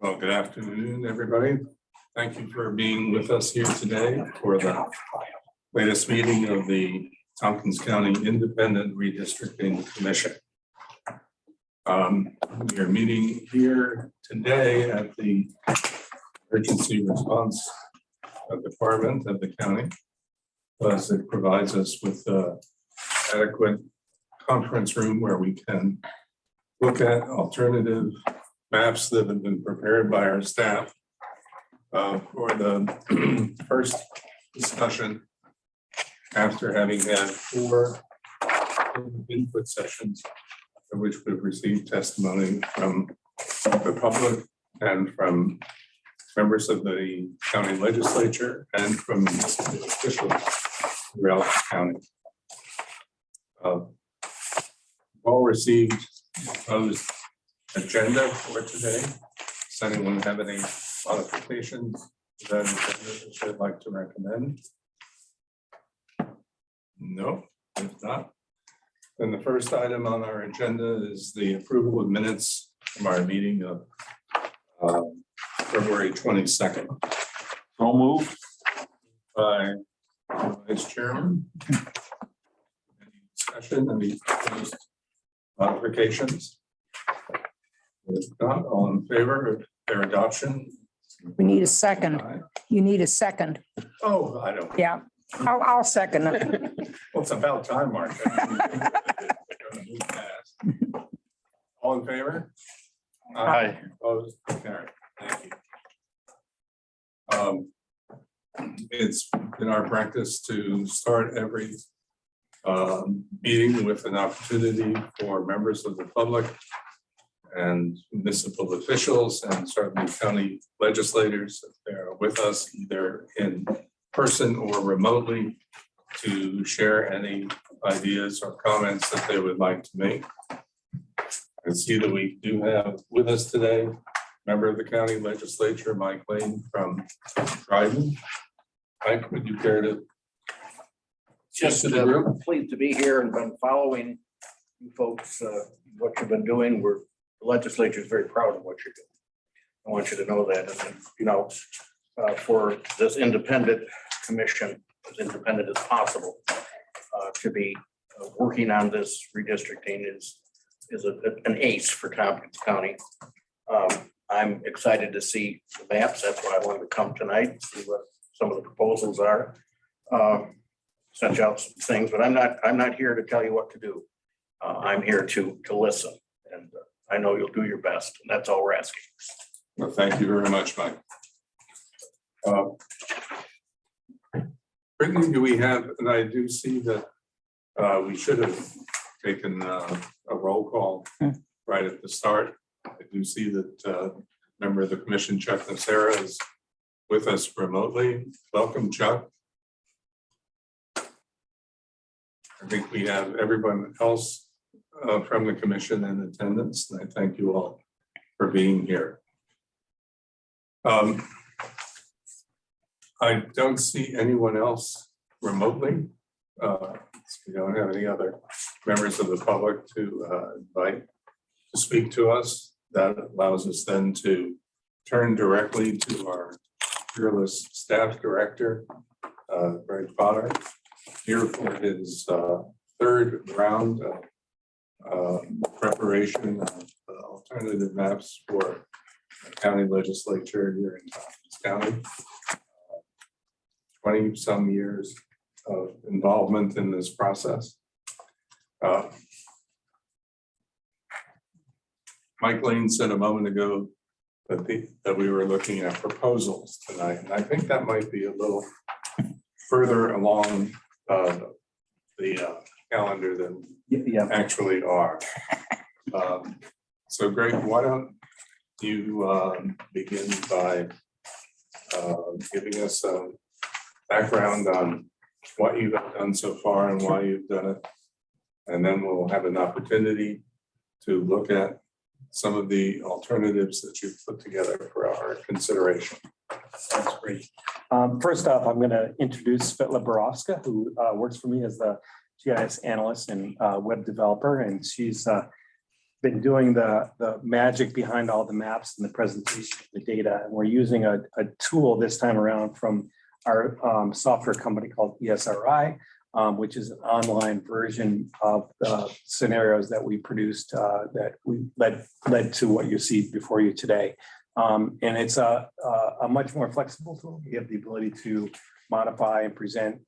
Well, good afternoon, everybody. Thank you for being with us here today for the latest meeting of the Tompkins County Independent Redistricting Commission. We are meeting here today at the Emergency Response Department of the county, as it provides us with adequate conference room where we can look at alternative maps that have been prepared by our staff for the first discussion after having had 4 input sessions in which we've received testimony from the public and from members of the county legislature and from municipal officials throughout the county. All received proposed agenda for today. Does anyone have any modifications to that agenda that they'd like to recommend? No, if not, then the first item on our agenda is the approval of minutes from our meeting of February 22nd. So moved. By Vice Chairman. Any discussion, any proposed modifications? If not, all in favor of their adoption? We need a second. You need a second. Oh, I don't. Yeah, I'll second it. Well, it's about time, Mark. All in favor? Aye. Opposed? Carried. Thank you. It's been our practice to start every meeting with an opportunity for members of the public and municipal officials and certainly county legislators, if they're with us either in person or remotely, to share any ideas or comments that they would like to make. I see that we do have with us today member of the county legislature, Mike Lane from Dryden. Mike, would you care to Just to the group? pleased to be here and been following you folks, what you've been doing. The legislature is very proud of what you're doing. I want you to know that, and then, you know, for this independent commission, as independent as possible, to be working on this redistricting is an ace for Tompkins County. I'm excited to see the maps. That's why I wanted to come tonight, see what some of the proposals are. Sent out some things, but I'm not here to tell you what to do. I'm here to listen, and I know you'll do your best, and that's all we're asking. Well, thank you very much, Mike. Brittany, do we have, and I do see that we should have taken a roll call right at the start. I do see that member of the commission, Chuck Nacera, is with us remotely. Welcome, Chuck. I think we have everyone else from the commission in attendance, and I thank you all for being here. I don't see anyone else remotely. We don't have any other members of the public to invite to speak to us. That allows us then to turn directly to our fearless staff director, Greg Potter, here for his 3rd round of preparation of alternative maps for the county legislature here in Tompkins County. 20 some years of involvement in this process. Mike Lane said a moment ago that we were looking at proposals tonight, and I think that might be a little further along the calendar than actually are. So Greg, why don't you begin by giving us a background on what you've done so far and why you've done it. And then we'll have an opportunity to look at some of the alternatives that you've put together for our consideration. That's great. First off, I'm going to introduce Svetla Borowska, who works for me as the GIS analyst and web developer, and she's been doing the magic behind all the maps and the presentation of the data. And we're using a tool this time around from our software company called ESRI, which is an online version of the scenarios that we produced that we led to what you see before you today. And it's a much more flexible tool. You have the ability to modify and present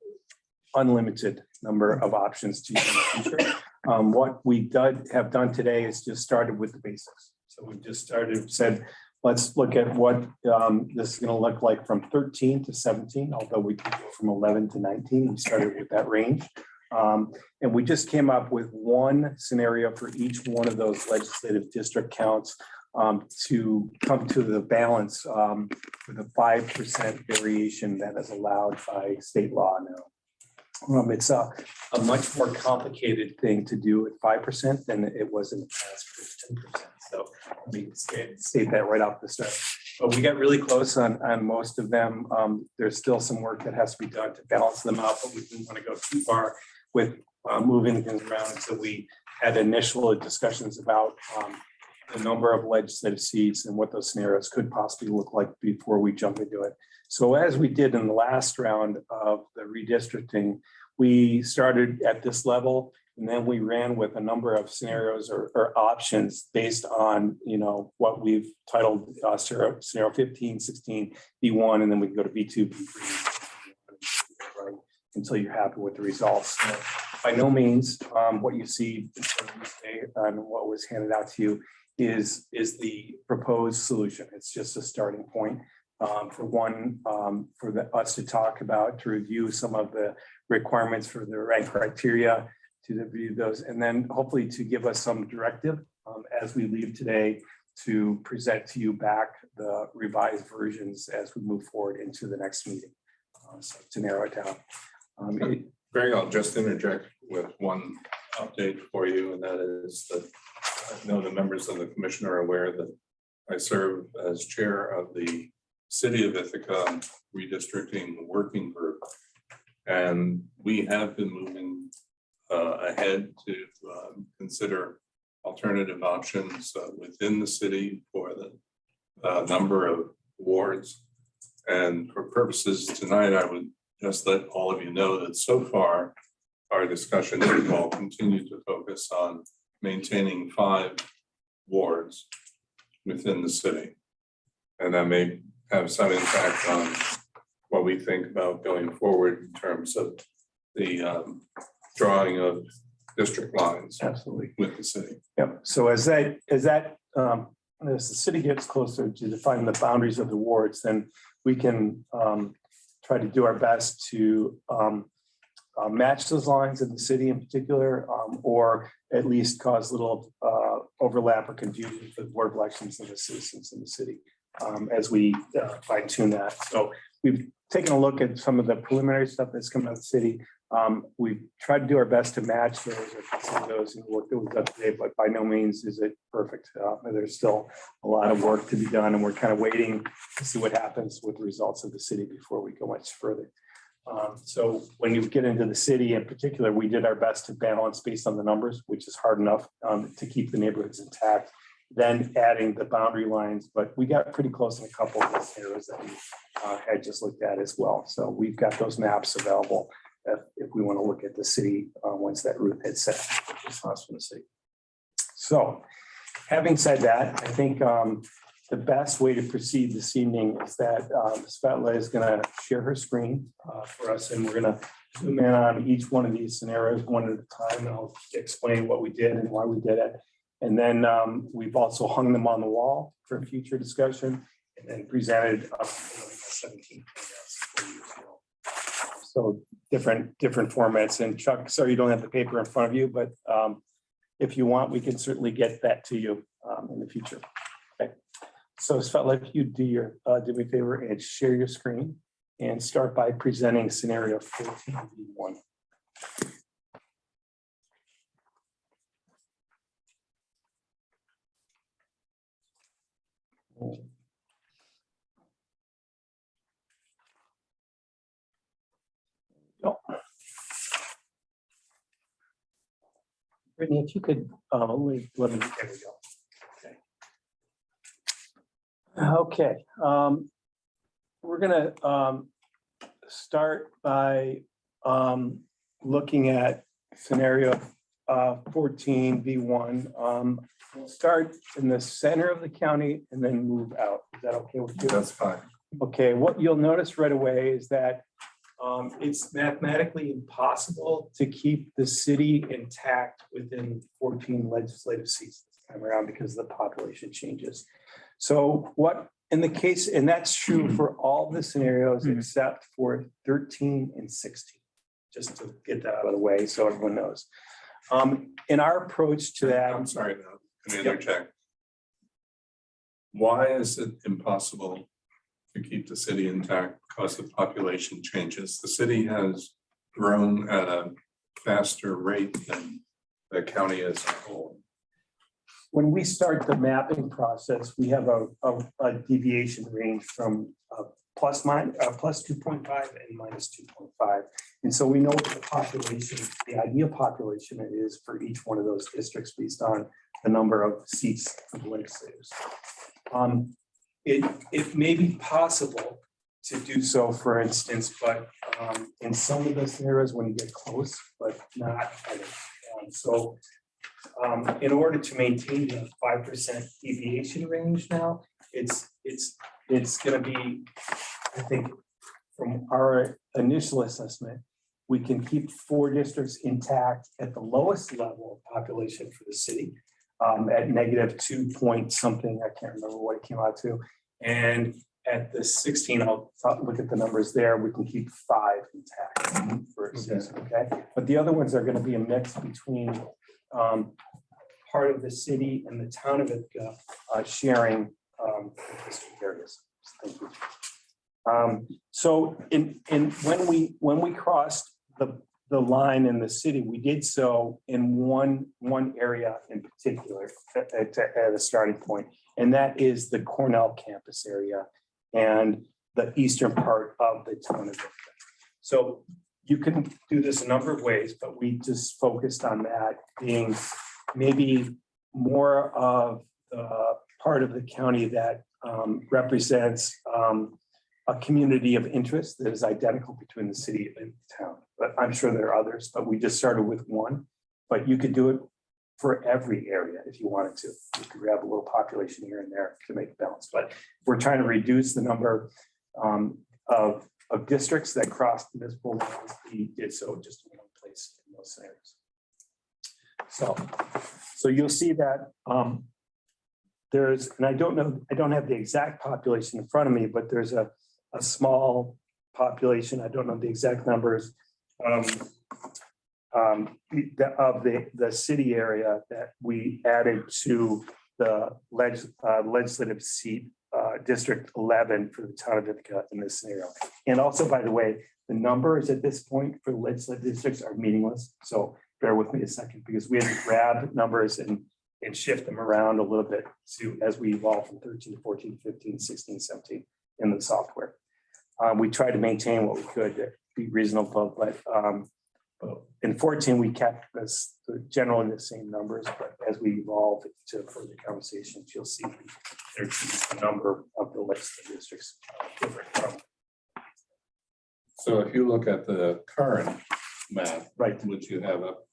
unlimited number of options to you in the future. What we have done today is just started with the basics. So we just said, let's look at what this is going to look like from 13 to 17, although we can go from 11 to 19. We started with that range. And we just came up with one scenario for each one of those legislative district counts to come to the balance with a 5% variation that is allowed by state law now. It's a much more complicated thing to do at 5% than it was in the past for 10%. So let me state that right off the start. But we got really close on most of them. There's still some work that has to be done to balance them out, but we didn't want to go too far with moving things around. And so we had initial discussions about the number of legislative seats and what those scenarios could possibly look like before we jump into it. So as we did in the last round of the redistricting, we started at this level, and then we ran with a number of scenarios or options based on, what we've titled scenario 15, 16, B1, and then we can go to B2, B3, right, until you're happy with the results. So by no means what you see on what was handed out to you is the proposed solution. It's just a starting point. For us to talk about, to review some of the requirements for the rank criteria, to review those, and then hopefully to give us some directive as we leave today to present to you back the revised versions as we move forward into the next meeting. So to narrow it down. Greg, I'll just interject with one update for you, and that is that I know the members of the commission are aware that I serve as chair of the City of Ithaca Redistricting Working Group. And we have been moving ahead to consider alternative options within the city for the number of wards. And for purposes tonight, I would just let all of you know that so far, our discussions have all continued to focus on maintaining 5 wards within the city. And that may have some impact on what we think about going forward in terms of the drawing of district lines. Absolutely. With the city. Yep. So as the city gets closer to define the boundaries of the wards, then we can try to do our best to match those lines in the city in particular, or at least cause little overlap or confusion for the board of elections and the citizens in the city as we fine tune that. So we've taken a look at some of the preliminary stuff that's coming out of the city. We've tried to do our best to match those or consider those and work that was up today, but by no means is it perfect. There's still a lot of work to be done, and we're kind of waiting to see what happens with the results of the city before we go much further. So when you get into the city in particular, we did our best to balance based on the numbers, which is hard enough to keep the neighborhoods intact, then adding the boundary lines. But we got pretty close in a couple of those areas that we had just looked at as well. So we've got those maps available if we want to look at the city once that route is set, which is from the city. So having said that, I think the best way to proceed this evening is that Svetla is going to share her screen for us, and we're going to zoom in on each one of these scenarios one at a time, and I'll explain what we did and why we did it. And then we've also hung them on the wall for future discussion, and then presented 17. So different formats. And Chuck, sorry you don't have the paper in front of you, but if you want, we can certainly get that to you in the future. Okay. So Svetla, if you do me a favor and share your screen and start by presenting scenario 14B1. Brittany, if you could, let me, there we go. Okay, we're gonna start by looking at scenario 14B1. We'll start in the center of the county and then move out. Is that okay with you? That's fine. Okay, what you'll notice right away is that it's mathematically impossible to keep the city intact within 14 legislative seats this time around because of the population changes. So what in the case, and that's true for all the scenarios except for 13 and 16, just to get that out of the way so everyone knows. In our approach to that, I'm sorry, no, can I interject? Why is it impossible to keep the city intact because the population changes? The city has grown at a faster rate than the county as a whole. when we start the mapping process, we have a deviation range from plus 2.5 and minus 2.5. And so we know what the population, the ideal population is for each one of those districts based on the number of seats for the legislators. It may be possible to do so, for instance, but in some of the scenarios when you get close, but not. So in order to maintain the 5% deviation range now, it's going to be, I think, from our initial assessment, we can keep 4 districts intact at the lowest level of population for the city at negative 2 point something. I can't remember what it came out to. And at the 16, I'll look at the numbers there. We can keep 5 intact for a season, okay? But the other ones are going to be a mix between part of the city and the town of Ithaca sharing district areas. Thank you. So when we crossed the line in the city, we did so in one area in particular at a starting point, and that is the Cornell campus area and the eastern part of the town of Ithaca. So you can do this a number of ways, but we just focused on that being maybe more of the part of the county that represents a community of interest that is identical between the city and the town. But I'm sure there are others, but we just started with one. But you could do it for every area if you wanted to. You could grab a little population here and there to make a balance. But we're trying to reduce the number of districts that cross the municipal lines. We did so just in one place in those scenarios. So you'll see that there's, and I don't have the exact population in front of me, but there's a small population. I don't know the exact numbers of the city area that we added to the legislative seat District 11 for the town of Ithaca in this scenario. And also, by the way, the numbers at this point for the legislative districts are meaningless. So bear with me a second, because we had to grab numbers and shift them around a little bit as we evolve from 13 to 14, 15, 16, 17 in the software. We tried to maintain what we could to be reasonable, but in 14, we kept this generally the same numbers, but as we evolve to further conversations, you'll see there's a number of the legislative districts different from. So if you look at the current map, Right. which you have up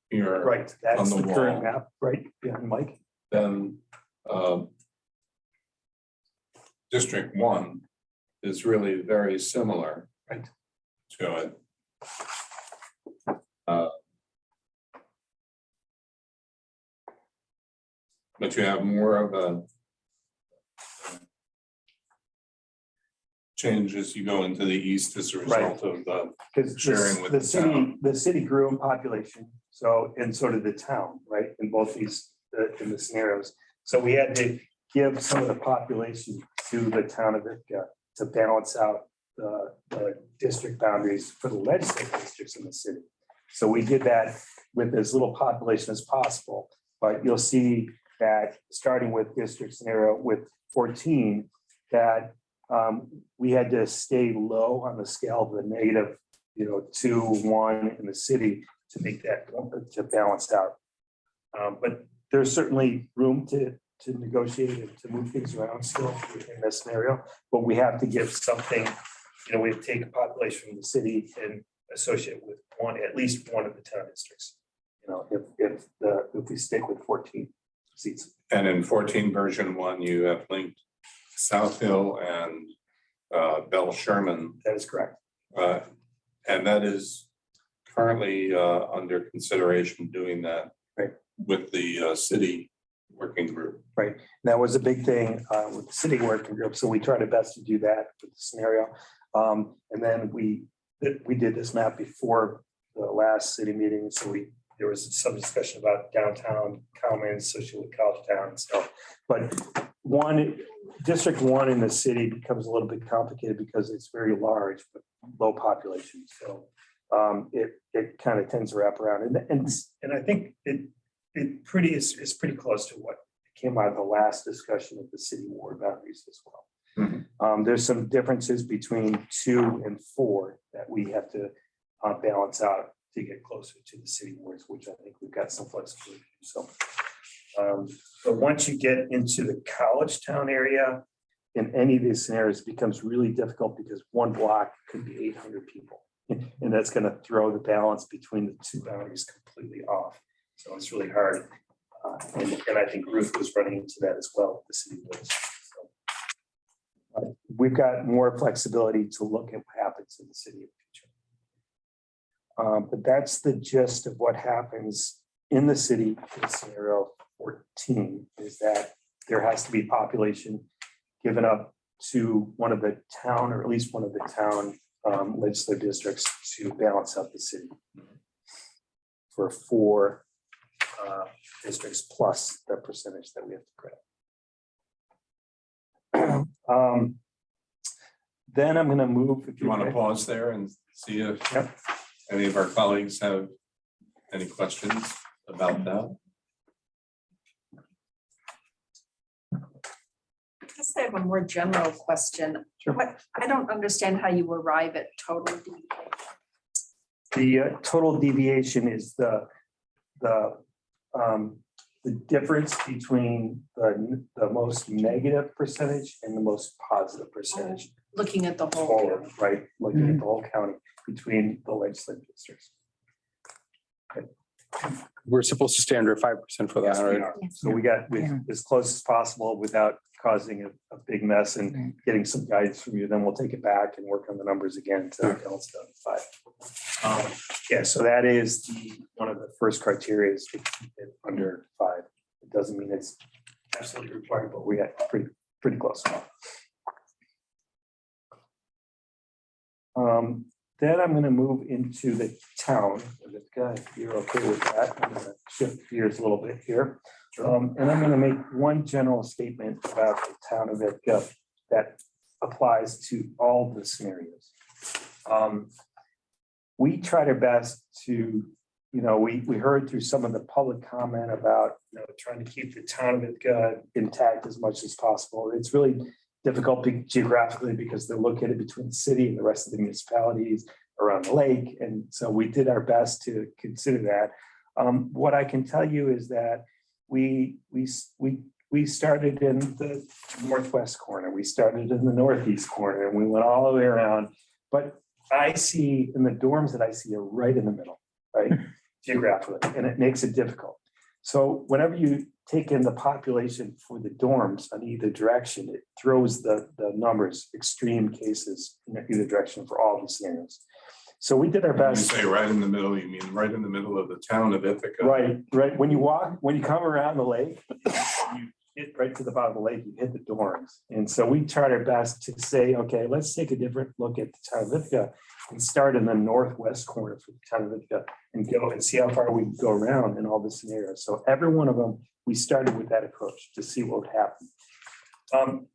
here, Right, that's on the the current wall. map, right behind Mike. then District 1 is really very similar, Right. to it. But you have more of a change as you go into the east as a result of the Because sharing with the the town. city grew in population, so, and so did the town, right, in both these, in the scenarios. So we had to give some of the population to the town of Ithaca to balance out the district boundaries for the legislative districts in the city. So we did that with as little population as possible, but you'll see that starting with district scenario with 14, that we had to stay low on the scale of the negative, 2, 1 in the city to make that, to balance out But there's certainly room to negotiate and to move things around still in this scenario. But we have to give something, we have to take a population from the city and associate it with at least one of the town districts. If we stick with 14 seats. And in 14 version 1, you have linked South Hill and Bell Sherman. That is correct. And that is currently under consideration doing that. Right. With the city working group. Right. That was a big thing with the city working group. So we tried our best to do that with the scenario. And then we did this map before the last city meeting. So there was some discussion about downtown comments associated with college town and stuff. But District 1 in the city becomes a little bit complicated because it's very large, but low population. So it kind of tends to wrap around. And I think it's pretty close to what came out of the last discussion of the city ward boundaries as well. Mhm. There's some differences between 2 and 4 that we have to balance out to get closer to the city wards, which I think we've got some flexibility. So, but once you get into the college town area, in any of these scenarios, it becomes really difficult because one block could be 800 people. And that's going to throw the balance between the two boundaries completely off. So it's really hard. And I think Ruth was running into that as well, the city was. So, we've got more flexibility to look at what happens in the city in the future. But that's the gist of what happens in the city in scenario 14, is that there has to be population given up to one of the town, or at least one of the town legislative districts to balance out the city for 4 districts plus the percentage that we have to credit. Then I'm going to move. If you want to pause there and see if Yep. any of our colleagues have any questions about that. I just have a more general question. Sure. I don't understand how you arrive at total deviation. The total deviation is the difference between the most negative percentage and the most positive percentage. Looking at the whole. Total, right, looking at the whole county between the legislative districts. We're supposed to stay under 5% for that, Yes, we right? are. So we got as close as possible without causing a big mess and getting some guidance from you. Then we'll take it back and work on the numbers again to balance down to 5. Yeah, so that is one of the first criteria is to keep it under 5. It doesn't mean it's absolutely required, but we got pretty close. Then I'm going to move into the town. If you're okay with that, I'm going to shift gears a little bit here. And I'm going to make one general statement about the town of Ithaca that applies to all the scenarios. We tried our best to, we heard through some of the public comment about, trying to keep the town of Ithaca intact as much as possible. It's really difficult geographically because they're located between the city and the rest of the municipalities around the lake. And so we did our best to consider that. What I can tell you is that we started in the northwest corner, we started in the northeast corner, and we went all the way around. But I see in the dorms that I see are right in the middle, right, geographically, and it makes it difficult. So whenever you take in the population for the dorms on either direction, it throws the numbers, extreme cases in either direction for all the scenarios. So we did our When you best. say right in the middle, you mean right in the middle of the town of Ithaca? Right. When you come around the lake, you get right to the bottom of the lake, you hit the dorms. And so we tried our best to say, okay, let's take a different look at the town of Ithaca and start in the northwest corner for the town of Ithaca and go and see how far we can go around in all the scenarios. So every one of them, we started with that approach to see what would happen.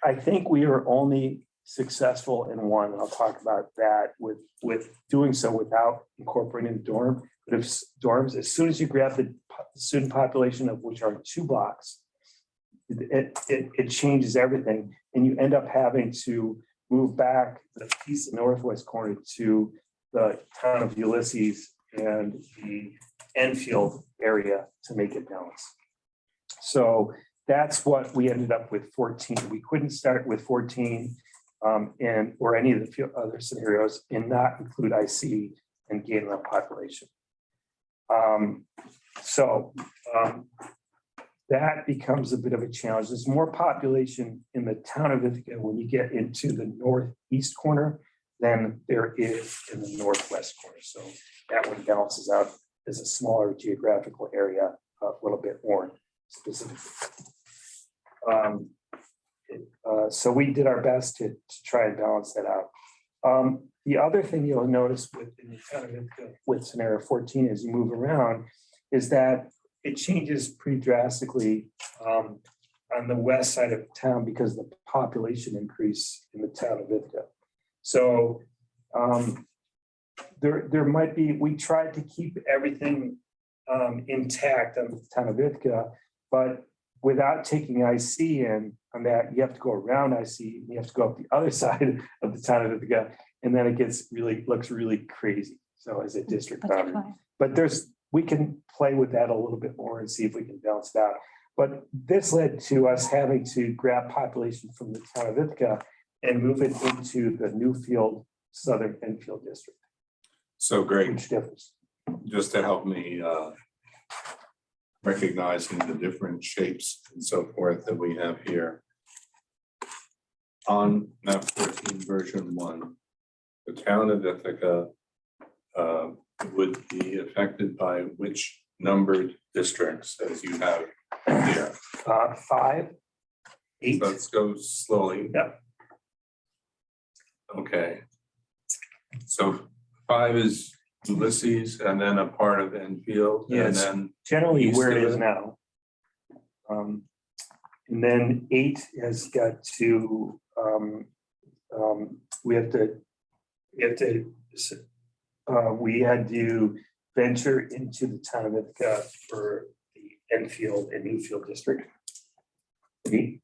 I think we are only successful in one, and I'll talk about that with doing so without incorporating the dorm. But if dorms, as soon as you grab the student population of which are 2 blocks, it changes everything, and you end up having to move back the piece of northwest corner to the town of Ulysses and the Enfield area to make it balance. So that's what we ended up with 14. We couldn't start with 14 and or any of the other scenarios and not include IC and gain on population. That becomes a bit of a challenge. There's more population in the town of Ithaca when you get into the northeast corner than there is in the northwest corner. So that one balances out as a smaller geographical area, a little bit more specific. So we did our best to try and balance that out. The other thing you'll notice with in the town of Ithaca with scenario 14 as you move around is that it changes pretty drastically on the west side of town because of the population increase in the town of Ithaca. So there might be, we tried to keep everything intact on the town of Ithaca, but without taking IC in on that, you have to go around IC, and you have to go up the other side of the town of Ithaca, and then it gets really, looks really crazy. So as a district boundary, but we can play with that a little bit more and see if we can balance it out. But this led to us having to grab population from the town of Ithaca and move it into the Newfield Southern Enfield district. So Greg, Which differs. just to help me recognizing the different shapes and so forth that we have here. On map 14 version 1, the town of Ithaca would be affected by which numbered districts as you have here? 5, 8. Let's go slowly. Yep. Okay. So 5 is Ulysses and then a part of Enfield and Yes. then Generally East where it of is it. now. And then 8 has got to, we had to venture into the town of Ithaca for the Enfield and Newfield district. okay.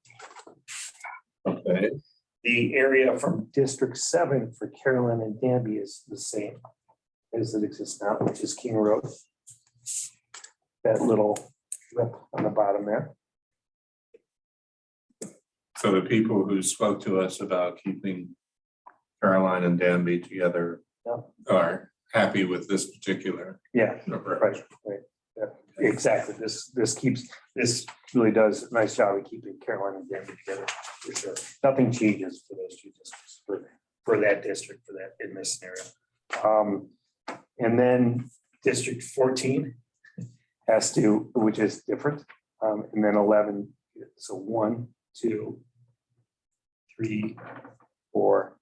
The area from District 7 for Carolyn and Danby is the same as it exists now, which is King Road. That little lip on the bottom there. So the people who spoke to us about keeping Caroline and Danby together Yep. are happy with this particular Yeah, number. right. Yeah, exactly. This really does a nice job of keeping Carolina and Denver together for sure. Nothing changes for those two districts for that district, for that in this scenario. And then District 14 has to, which is different. And then 11, so 1, 2, 3, 4,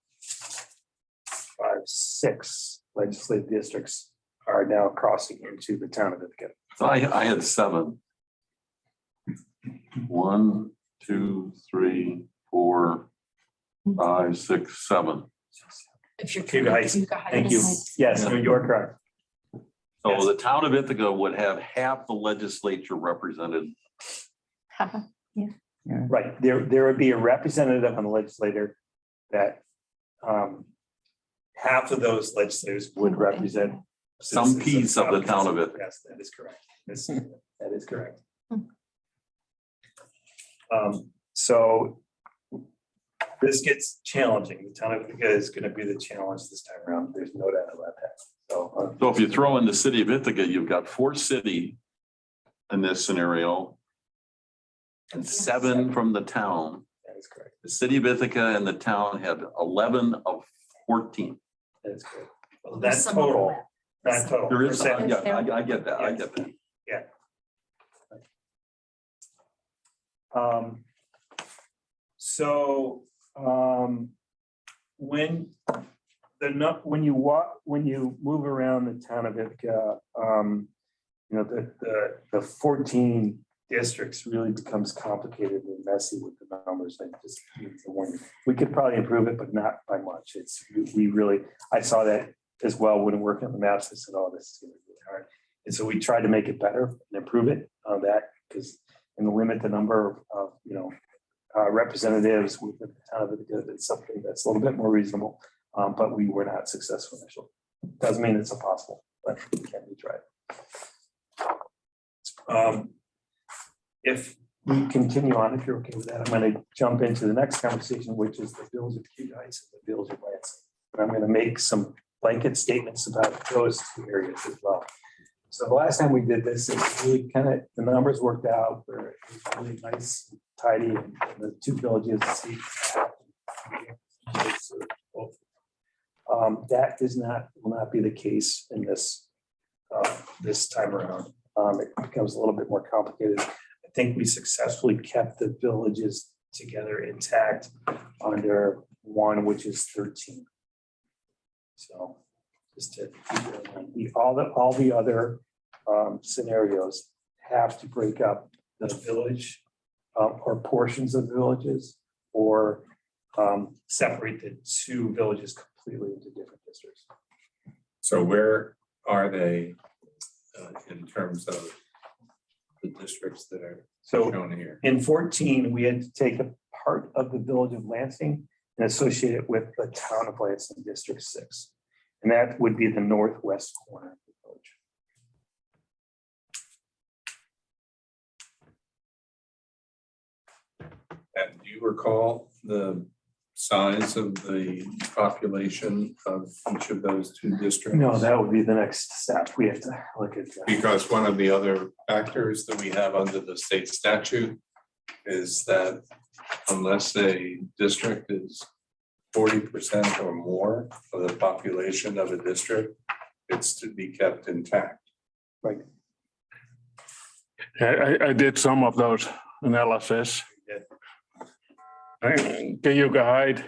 5, 6 legislative districts are now crossing into the town of Ithaca. So I had 7. 1, 2, 3, 4, 5, 6, 7. If you're. Keep it high. Thank you. Yes, no, you're correct. So the town of Ithaca would have half the legislature represented. Right, there would be a representative on the legislature that half of those legislators would represent Some piece of the town of Ithaca. Yes, that is correct. That is correct. So this gets challenging. The town of Ithaca is going to be the challenge this time around. There's no doubt about that. So So if you throw in the city of Ithaca, you've got 4 city in this scenario and 7 from the town. that is correct. The city of Ithaca and the town had 11 of 14. That is correct. Well, There's that's some total, overlap. not total. There is, Percent. yeah, I get that, I get that. So when you move around the town of Ithaca, you know, the 14 districts really becomes complicated and messy with the numbers. I just need to warn you. We could probably improve it, but not by much. We really, I saw that as well when working on the maps. I said, oh, this is gonna be really hard. And so we tried to make it better and improve it on that because and limit the number of, you know, representatives within the town of Ithaca. It's something that's a little bit more reasonable, but we were not successful initially. Doesn't mean it's impossible, but it can be tried. If we continue on, if you're okay with that, I'm going to jump into the next conversation, which is the Village of Cute Heights and the Village of Lansing. And I'm going to make some blanket statements about those two areas as well. So the last time we did this, it really kind of, the numbers worked out where it was really nice, tidy, and the two villages. That will not be the case in this time around. It becomes a little bit more complicated. I think we successfully kept the villages together intact under one, which is 13. So just to keep it in mind, all the other scenarios have to break up the village or portions of villages, or separate the two villages completely into different districts. So where are they in terms of the districts that are So shown here? in 14, we had to take a part of the village of Lansing and associate it with the town of Lansing, District 6. And that would be the northwest corner of the village. And do you recall the size of the population of each of those two districts? No, that would be the next step. We have to look at that. Because one of the other factors that we have under the state statute is that unless a district is 40% or more of the population of a district, it's to be kept intact. Right. I did some of those analysis. And Cayuga Heights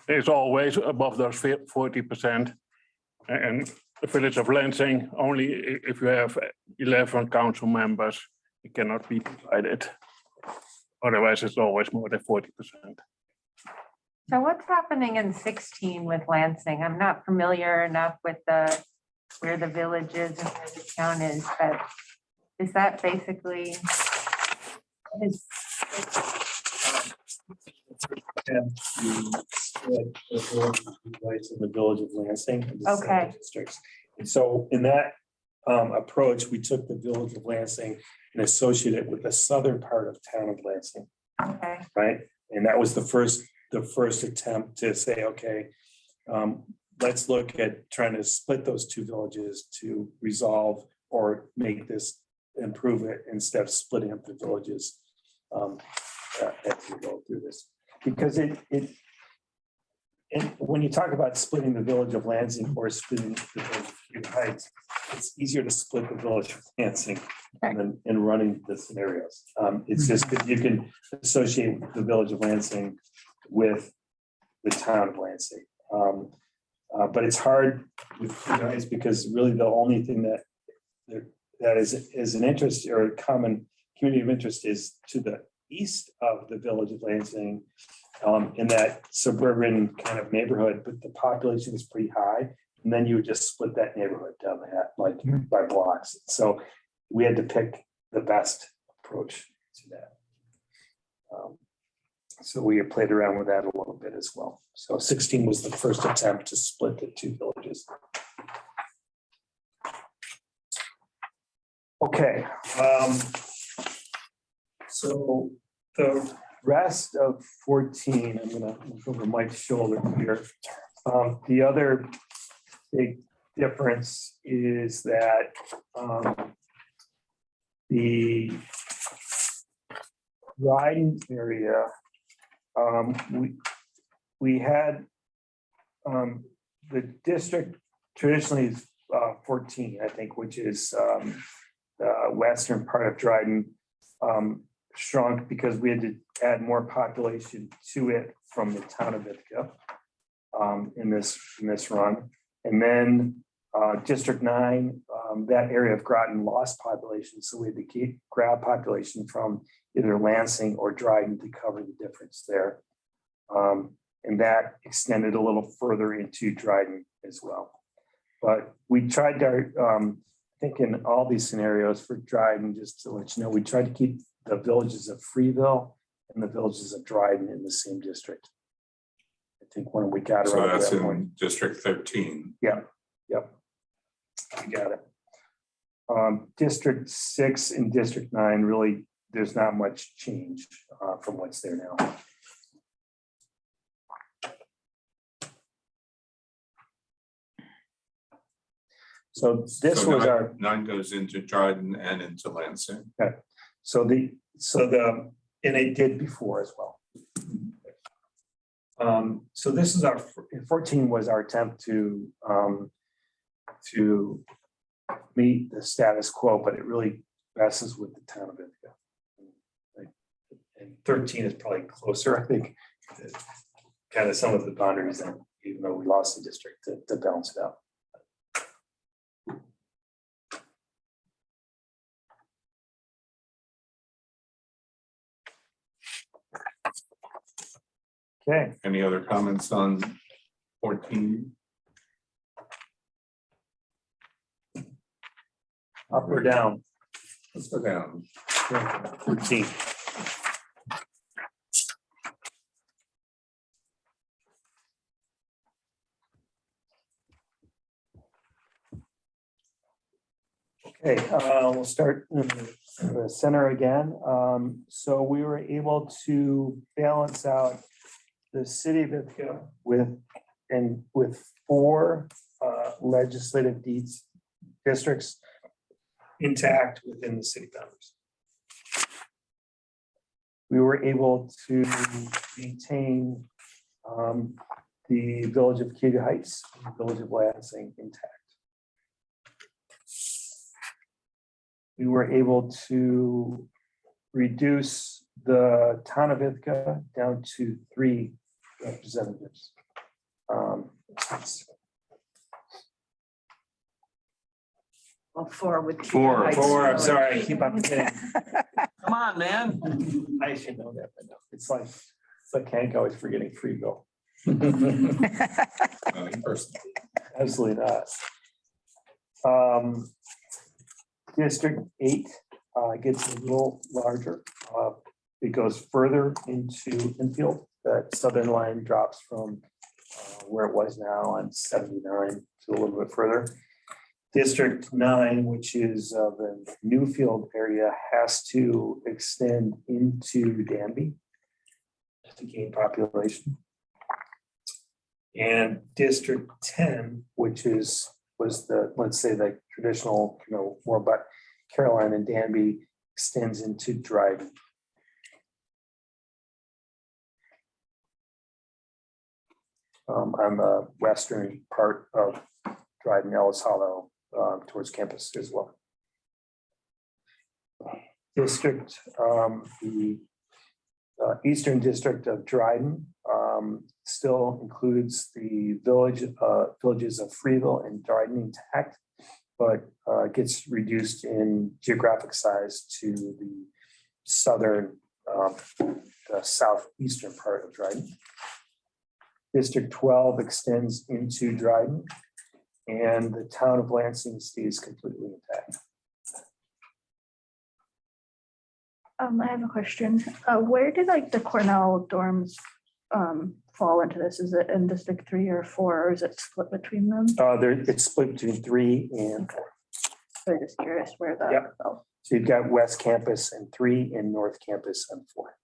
is always above those 40%. And the village of Lansing, only if you have 11 council members, it cannot be divided. Otherwise, it's always more than 40%. So what's happening in 16 with Lansing? I'm not familiar enough with where the village is and where the town is, but is that basically? And the village of Lansing. and the seven Okay. districts. And so in that approach, we took the village of Lansing and associated it with the southern part of town of Lansing, Okay, right? And that was the first attempt to say, okay, let's look at trying to split those two villages to resolve or make this, improve it instead of splitting up the villages as we go through this. Because when you talk about splitting the village of Lansing or splitting the village of Cayuga Heights, it's easier to split the village of Lansing than in running the scenarios. It's just that you can associate the village of Lansing with the town of Lansing. But it's hard with you guys because really the only thing that is an interest or a common community of interest is to the east of the village of Lansing, in that suburban kind of neighborhood, but the population is pretty high. And then you would just split that neighborhood down like by blocks. So we had to pick the best approach to that. So we played around with that a little bit as well. So 16 was the first attempt to split the two villages. Okay. So the rest of 14, I'm gonna look over Mike's shoulder here. The other big difference is that the riding area, we had the district traditionally is 14, I think, which is the western part of Dryden, shrunk because we had to add more population to it from the town of Ithaca in this run. And then District 9, that area of Groton lost population, so we had to grab population from either Lansing or Dryden to cover the difference there. And that extended a little further into Dryden as well. But we tried to, I think in all these scenarios for Dryden, just to let you know, we tried to keep the villages of Freeville and the villages of Dryden in the same district. I think when we got So around to that's that point. in District 13. Yep, you got it. District 6 and District 9, really, there's not much change from what's there now. So this So was our. nine goes into Dryden and into Lansing. So and it did before as well. So this is our, 14 was our attempt to meet the status quo, but it really messes with the town of Ithaca. And 13 is probably closer, I think, to kind of some of the boundaries, and even though we lost the district to balance it out. Okay, Any other comments on 14? up or down? Let's go down. 13. Okay, we'll start in the center again. So we were able to balance out the city of Ithaca with 4 legislative districts intact within the city boundaries. We were able to maintain the village of Cuba Heights, and the village of Lansing intact. We were able to reduce the town of Ithaca down to 3 representatives. Well, 4 with. Four. I'm sorry, I keep on forgetting. Come on, man. I should know that, but no, it's like Hank always forgetting Freeville. Absolutely not. District 8 gets a little larger. It goes further into infield. That southern line drops from where it was now on 79 to a little bit further. District 9, which is the Newfield area, has to extend into Danby to gain population. And District 10, which was the, let's say, the traditional, more about Caroline and Danby, extends into Dryden. On the western part of Dryden, Ellis Hollow, towards campus as well. District, the eastern district of Dryden still includes the villages of Freeville and Dryden intact, but gets reduced in geographic size to the southern, the southeastern part of Dryden. District 12 extends into Dryden, and the town of Lansing stays completely intact. I have a question. Where did the Cornell dorms fall into this? Is it in District 3 or 4, or is it split between them? It's split between 3 and 4. So I'm just curious where that Yep. fell. So you've got West Campus and 3 and North Campus and 4.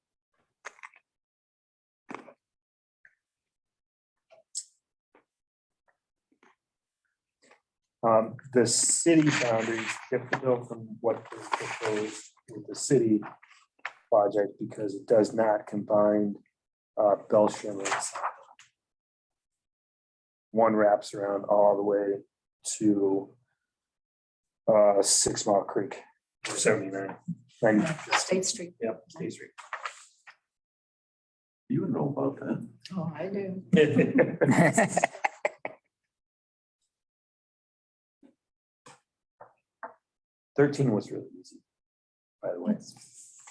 The city boundaries differ from what was proposed with the city project because it does not combine Belsham. One wraps around all the way to 6 Mile Creek, 79. State Street. Yep, State Street. You would know about that. Oh, I do. 13 was really easy, by the way.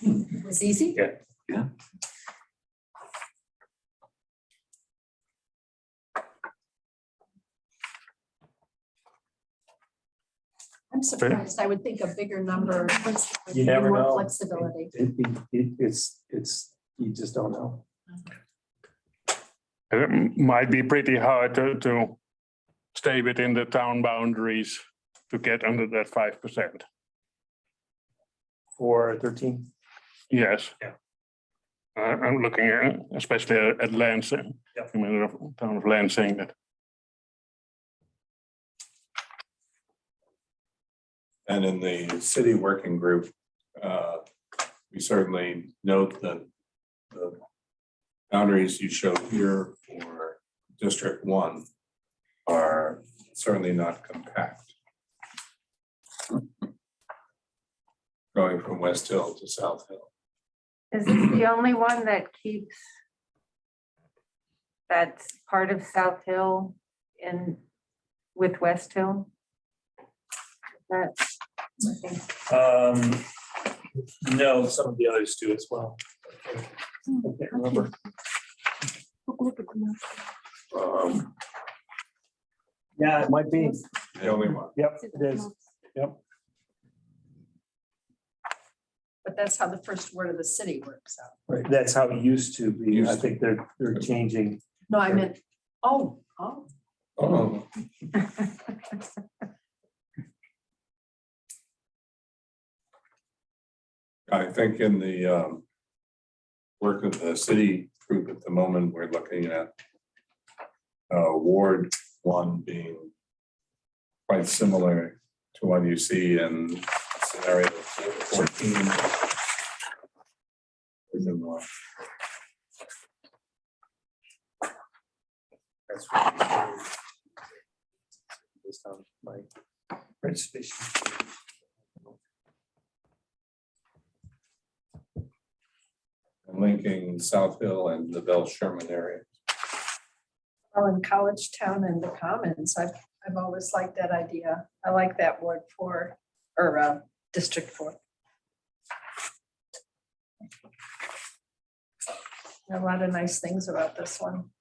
It was easy. Yeah. I'm surprised. I would think a bigger number. would You give never more know. Flexibility. It's, you just don't know. It might be pretty hard to stay within the town boundaries to get under that 5%. For 13. Yes. Yeah. I'm looking at, especially at Lansing. Yep. I mean, the town of Lansing that. And in the city working group, we certainly note that the boundaries you show here for District 1 are certainly not compact. Going from West Hill to South Hill. Is this the only one that keeps that's part of South Hill in with West Hill? That, I think, No, some of the others do as well. I can't remember. Yeah, it might be. The only one. Yep, it is. Yep. But that's how the first word of the city works out. Right. That's how it used to be. I Used to. think they're changing. No, I meant, oh. Oh, I think in the work of the city group at the moment, we're looking at Ward 1 being quite similar to what you see in scenario 14. There's a more. That's based on my participation. And linking South Hill and the Bell Sherman area. Well, in College Town and the Commons, I've always liked that idea. I like that Ward 4 or District 4. A lot of nice things about this one.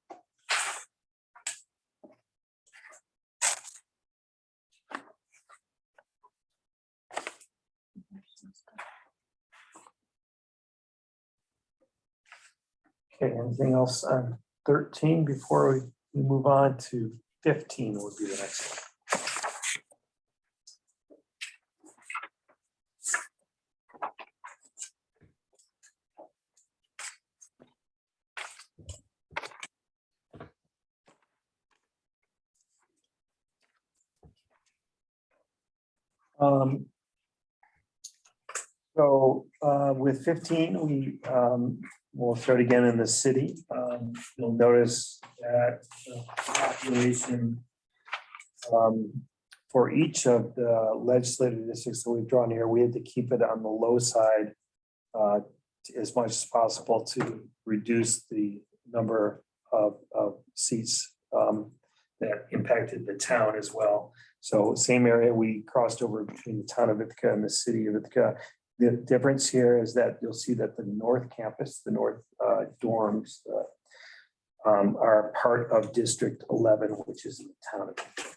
Okay, anything else on 13 before we move on to 15 would be the next one. With 15, we will start again in the city. You'll notice that the population for each of the legislative districts that we've drawn here, we had to keep it on the low side as much as possible to reduce the number of seats that impacted the town as well. So same area, we crossed over between the town of Ithaca and the city of Ithaca. The difference here is that you'll see that the North Campus, the North dorms are part of District 11, which is in the town of Ithaca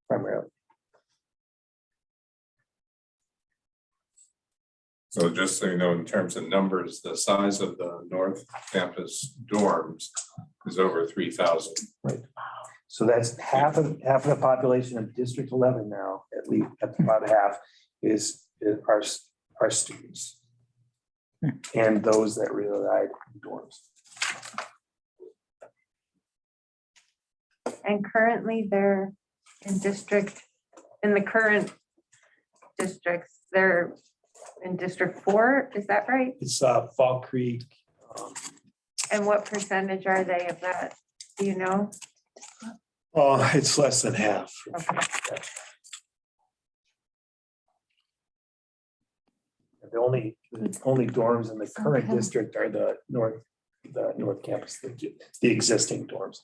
primarily. So just so you know, in terms of numbers, the size of the North Campus dorms is over 3,000. Right. So that's half of the population of District 11 now, at least about half is our students. And those that reside in dorms. and currently they're in the current districts, they're in District 4, is that right? It's Fall Creek. And what percentage are they of that? Do you know? Oh, it's less than half. Okay. The only dorms in the current district are the North Campus, the existing dorms.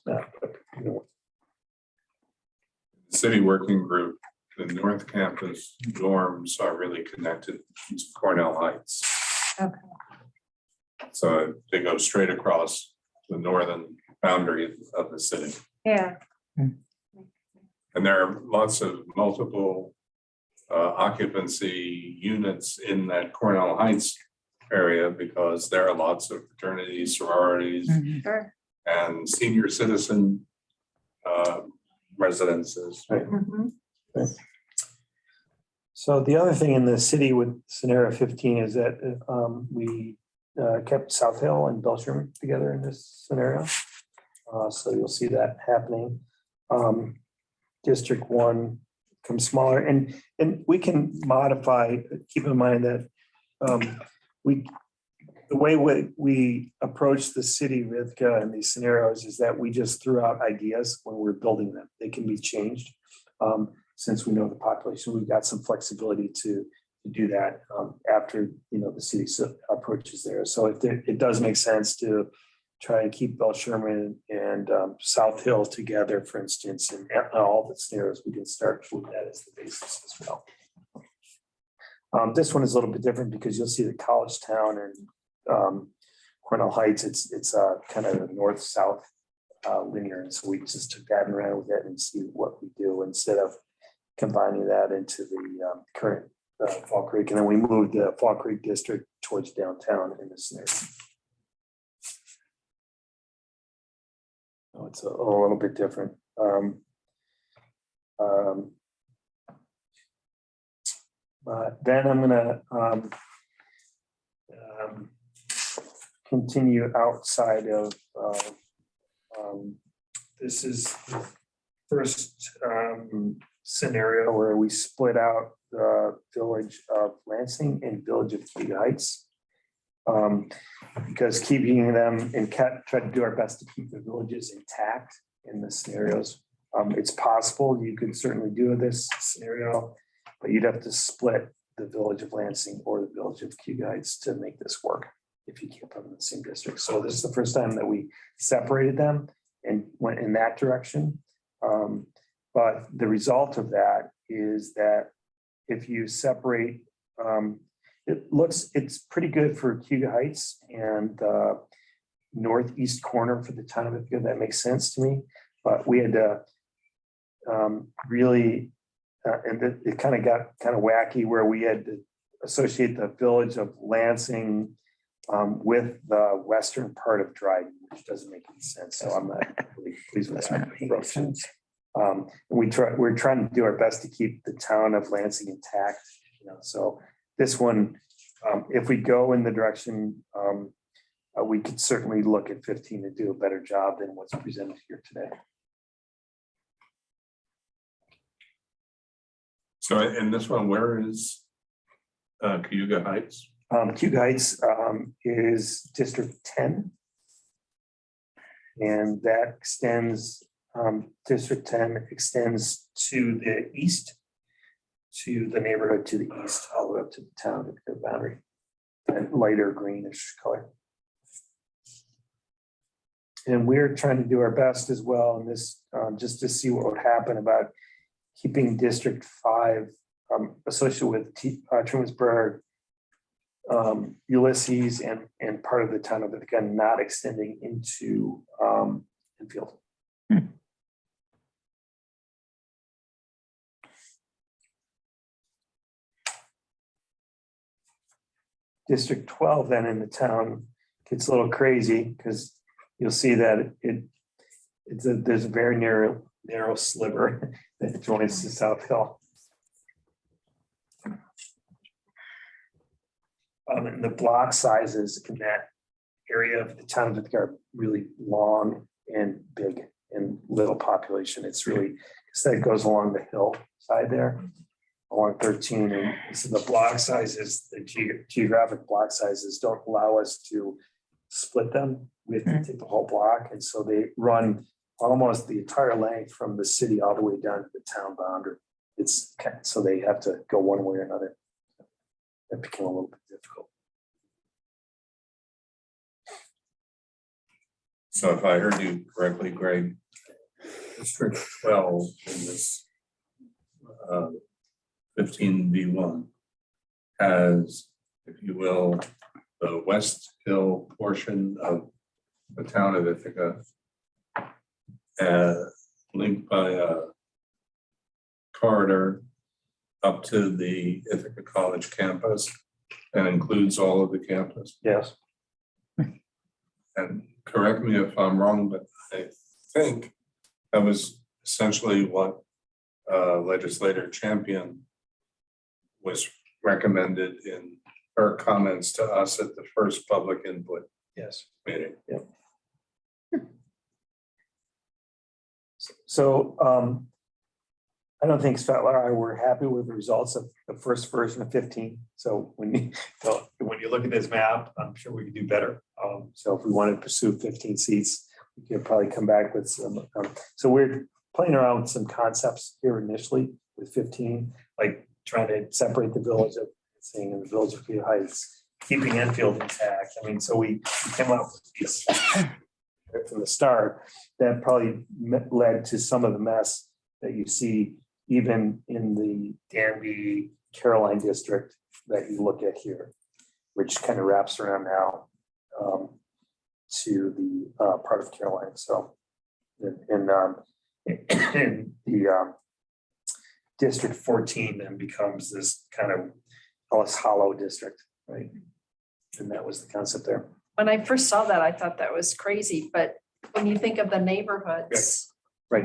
City working group, the North Campus dorms are really connected to Cornell Heights. Okay. So they go straight across the northern boundary of the city. Yeah. And there are lots of multiple occupancy units in that Cornell Heights area because there are lots of fraternities, sororities, Sure. and senior citizen residences. Mhm. So the other thing in the city with scenario 15 is that we kept South Hill and Belsham together in this scenario. So you'll see that happening. District 1 becomes smaller, and we can modify, keep in mind that the way we approach the city, Rivka, in these scenarios is that we just threw out ideas when we're building them. They can be changed. Since we know the population, we've got some flexibility to do that after, the city approaches there. So if it does make sense to try and keep Bell Sherman and South Hill together, for instance, in all the scenarios, we can start with that as the basis as well. This one is a little bit different because you'll see the College Town and Cornell Heights, it's kind of north-south linear. And so we just took that and ran with it and see what we do instead of combining that into the current Fall Creek. And then we moved the Fall Creek district towards downtown in this scenario. So it's a little bit different. Then I'm gonna continue outside of this is the first scenario where we split out the village of Lansing and village of Cedar Heights. Because keeping them and try to do our best to keep the villages intact in the scenarios. It's possible you could certainly do this scenario, but you'd have to split the village of Lansing or the village of Cedar Heights to make this work if you keep them in the same district. So this is the first time that we separated them and went in that direction. But the result of that is that if you separate, it's pretty good for Cedar Heights and northeast corner for the town of Ithaca. That makes sense to me. But we had to really, and it kind of got wacky where we had to associate the village of Lansing with the western part of Dryden, which doesn't make any sense. So I'm not really pleased with that approach. We're trying to do our best to keep the town of Lansing intact. So this one, if we go in the direction, we could certainly look at 15 to do a better job than what's presented here today. So in this one, where is Cayuga Heights? Cayuga Heights is District 10. And that extends, District 10 extends to the east, to the neighborhood to the east, all the way up to the town at the boundary, and lighter greenish color. And we're trying to do our best as well in this, just to see what would happen about keeping District 5 associated with Trumansburg, Ulysses, and part of the town of Ithaca, not extending into Enfield. District 12 then in the town gets a little crazy because you'll see that there's a very narrow sliver that joins the South Hill. And the block sizes in that area of the town of Ithaca are really long and big and little population. It's really, because that goes along the hill side there, along 13. And so the block sizes, the geographic block sizes don't allow us to split them. We have to take the whole block. And so they run almost the entire length from the city all the way down to the town boundary. So they have to go one way or another. That became a little bit difficult. So if I heard you correctly, Greg, District 12 in this 15B1 has, if you will, the West Hill portion of the town of Ithaca linked by a corridor up to the Ithaca College campus and includes all of the campus. Yes. And correct me if I'm wrong, but I think that was essentially what legislator Champion was recommended in her comments to us at the first public input Yes. meeting. So I don't think Scott or I were happy with the results of the first version of 15. So when you look at this map, I'm sure we could do better. So if we wanted to pursue 15 seats, we could probably come back with some. So we're playing around with some concepts here initially with 15, like trying to separate the village of saying in the village of Clear Heights, keeping Enfield intact. I mean, so we came up with these from the start that probably led to some of the mess that you see even in the Danby Caroline district that you look at here, which kind of wraps around now to the part of Caroline. So in the District 14 then becomes this kind of Ellis Hollow district, right? And that was the concept there. When I first saw that, I thought that was crazy, but when you think of the neighborhoods, Right.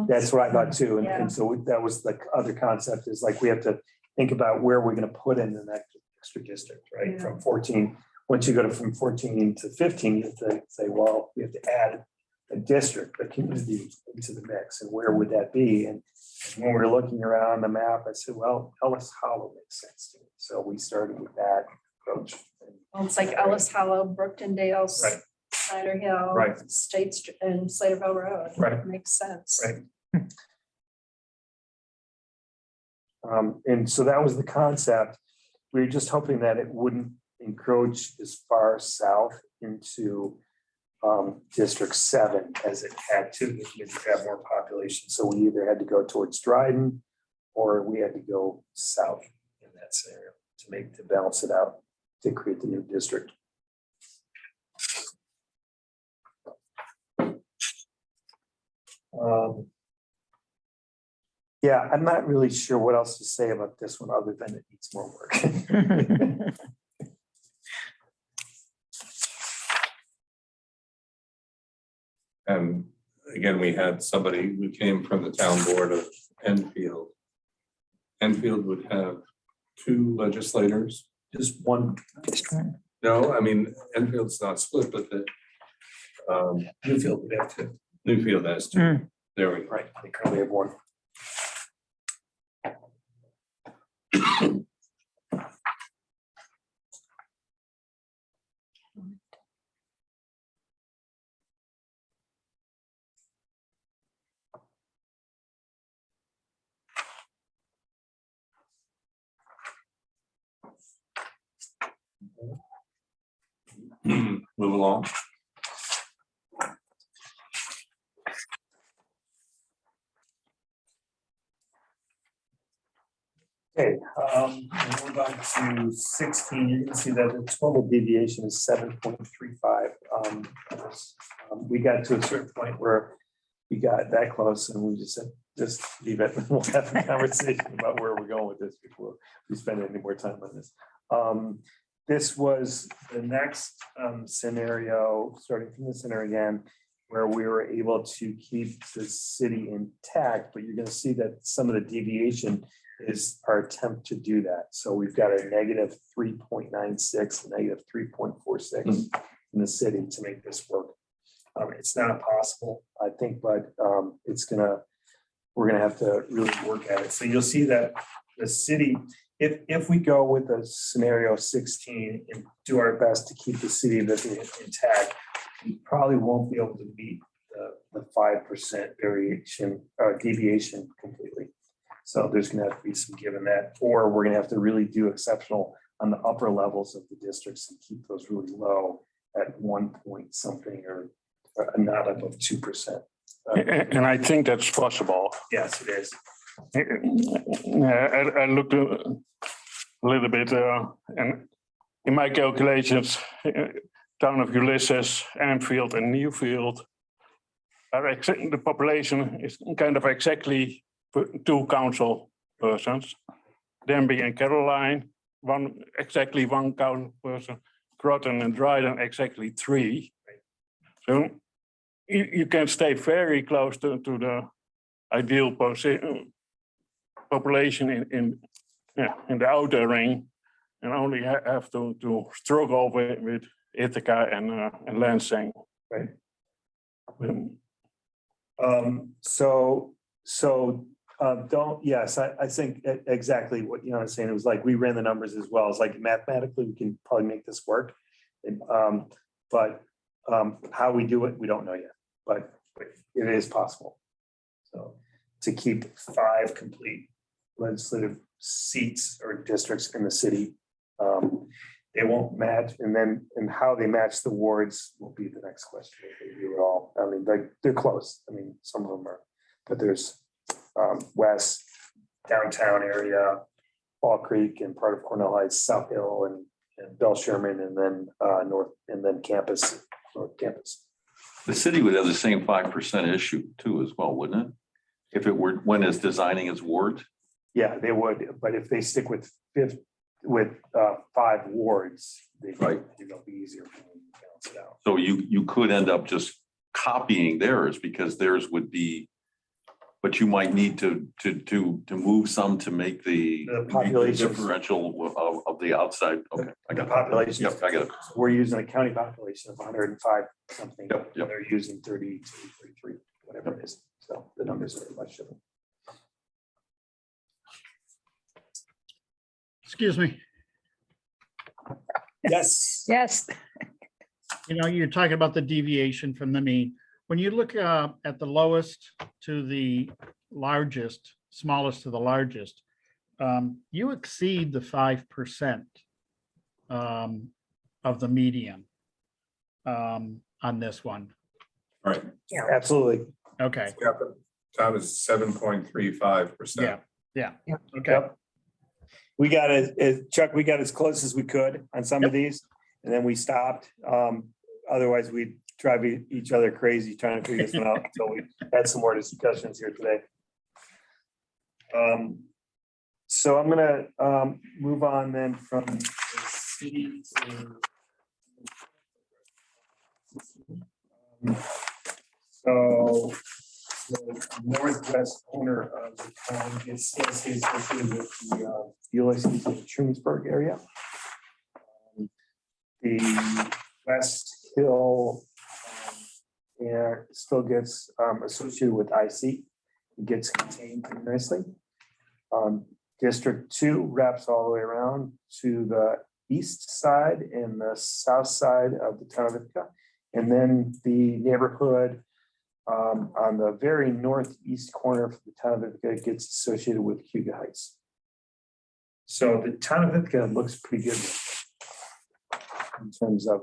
That's what I thought too. Yeah. And so that was the other concept is like, we have to think about where we're going to put in the next extra district, right? Yeah. From 14, once you go from 14 to 15, you have to say, well, we have to add a district, a community into the mix. And where would that be? And when we were looking around the map, I said, well, Ellis Hollow makes sense to me. So we started with that approach. well, it's like Ellis Hollow, Brookton-Dale, Right. Snyder Hill, Right. State Street and Sladeville Road. Right. Makes sense. Right. And so that was the concept. We were just hoping that it wouldn't encroach as far south into District 7 as it had to, because we have more population. So we either had to go towards Dryden or we had to go south in that scenario to balance it out, to create the new district. Yeah, I'm not really sure what else to say about this one other than it needs more work. And again, we had somebody who came from the town board of Enfield. Enfield would have 2 legislators. Just one. No, I mean, Enfield's not split, but the Newfield would have to, Newfield has 2. Mm. There we go. right, they currently have one. Move along. Okay, we'll move on to 16. You can see that the total deviation is 7.35. We got to a certain point where we got that close and we just said, just leave it. We'll have a conversation about where we're going with this before we spend any more time on this. This was the next scenario, starting from this scenario again, where we were able to keep the city intact, but you're going to see that some of the deviation is our attempt to do that. So we've got a negative 3.96, negative 3.46 in the city to make this work. It's not possible, I think, but we're gonna have to really work at it. So you'll see that the city, if we go with the scenario 16 and do our best to keep the city intact, we probably won't be able to meet the 5% variation deviation completely. So there's gonna have to be some give in that, or we're gonna have to really do exceptional on the upper levels of the districts and keep those really low at 1 point something or not above 2%. And I think that's possible. Yes, it is. I looked a little bit, and in my calculations, town of Ulysses, Anfield and Newfield, the population is kind of exactly 2 council persons. Denby and Caroline, exactly one council person. Groton and Dryden, exactly 3. So you can stay very close to the ideal population in in the outer ring and only have to struggle with Ithaca and Lansing. Right. Um, Don't, yes, I think exactly what you know, saying. It was like, we ran the numbers as well. It's like mathematically, we can probably make this work. But how we do it, we don't know yet, but it is possible. So to keep 5 complete legislative seats or districts in the city. They won't match, and how they match the wards will be the next question. If they do it all. I mean, they're close. I mean, some of them are, but there's west, downtown area, Fall Creek and part of Cornell Heights, South Hill and Bell Sherman, and then north, and then North Campus. The city would have the same 5% issue too as well, wouldn't it? If it were, when it's designing its ward? Yeah, they would, but if they stick with 5 wards, Right. it'll be easier for them to balance it out. So you could end up just copying theirs because theirs would be, but you might need to move some to make the population differential of the outside. Okay, I got The population. Yep, I get it. We're using a county population of 105 something. Yep. They're using 32, 33, whatever it is. So the numbers are much different. Excuse me, Yes. Yes, you're talking about the deviation from the mean. When you look at the lowest to the largest, smallest to the largest, you exceed the 5% of the median on this one. Right. Absolutely. Okay, Top is 7.35%. yeah, okay. Yep. We got Chuck, we got as close as we could on some of these, and then we stopped. Otherwise, we'd drive each other crazy trying to figure this one out until we had some more discussions here today. So I'm gonna move on then from the city to. So the northwest corner of the town is still associated with the Ulysses and Trumansburg area. The West Hill still gets associated with IC. It gets contained pretty nicely. District 2 wraps all the way around to the east side and the south side of the town of Ithaca. And then the neighborhood on the very northeast corner of the town of Ithaca gets associated with Hugo Heights. So the town of Ithaca looks pretty good in terms of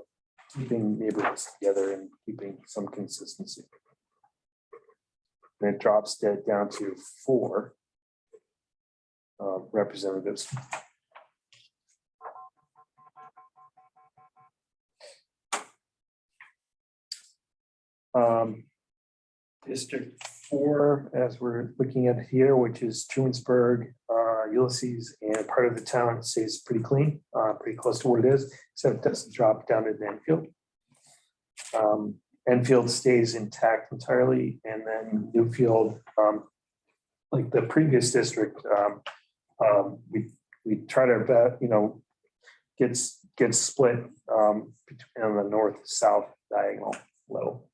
keeping neighborhoods together and keeping some consistency. And it drops that down to 4 representatives. District 4, as we're looking at here, which is Trumansburg, Ulysses, and part of the town stays pretty clean, pretty close to what it is, so it doesn't drop down to Enfield. Enfield stays intact entirely, and then Newfield, like the previous district, we try to get split between on the north-south diagonal level.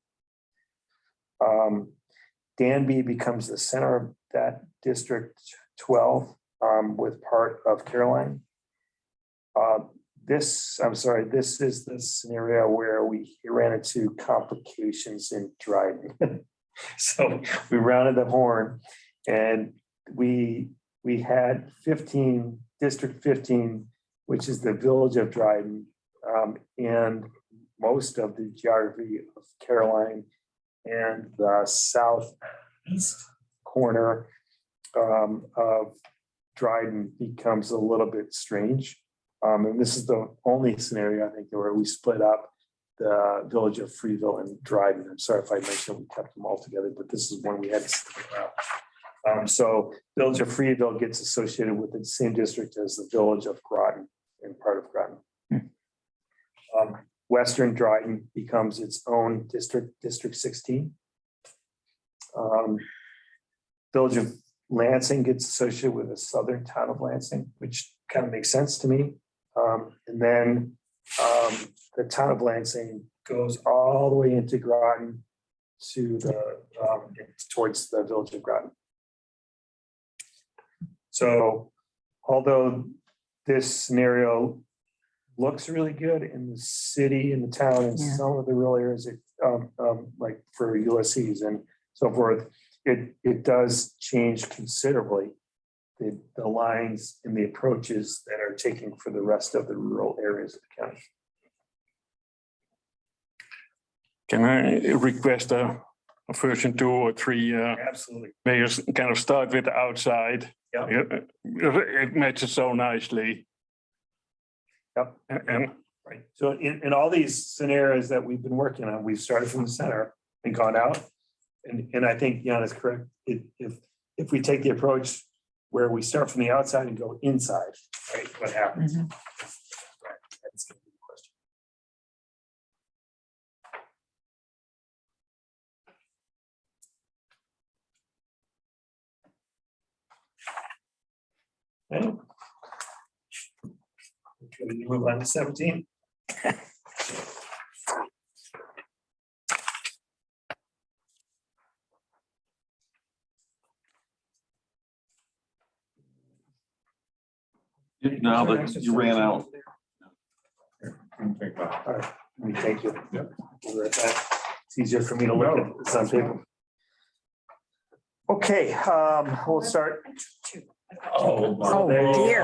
Danby becomes the center of that district 12 with part of Caroline. This is the scenario where we ran into complications in Dryden. So we rounded the horn and we had District 15, which is the village of Dryden, and most of the geography of Caroline, and the southeast corner of Dryden becomes a little bit strange. And this is the only scenario I think where we split up the village of Freeville and Dryden. I'm sorry if I mentioned we kept them all together, but this is one we had to split out. So village of Freeville gets associated with the same district as the village of Groton and part of Groton. Western Dryden becomes its own district, District 16. Village of Lansing gets associated with the southern town of Lansing, which kind of makes sense to me. And then the town of Lansing goes all the way into Groton to the, towards the village of Groton. So although this scenario looks really good in the city and the town and Yeah. some of the rural areas, like for USCs and so forth, it does change considerably the lines and the approaches that are taken for the rest of the rural areas of the county. Can I request a version 2 or 3? Absolutely. May you kind of start with the outside? Yeah. It matches so nicely. Yep. And Right. So in all these scenarios that we've been working on, we've started from the center and gone out. And I think Jan is correct. If we take the approach where we start from the outside and go inside, right, what happens? Mhm. Right, that's gonna be the question. Okay. Can we move on to 17? Now that you ran out. Take that. All right, thank you. We'll be right back. It's easier for me to look at this on paper. Okay, we'll start. Oh, dear.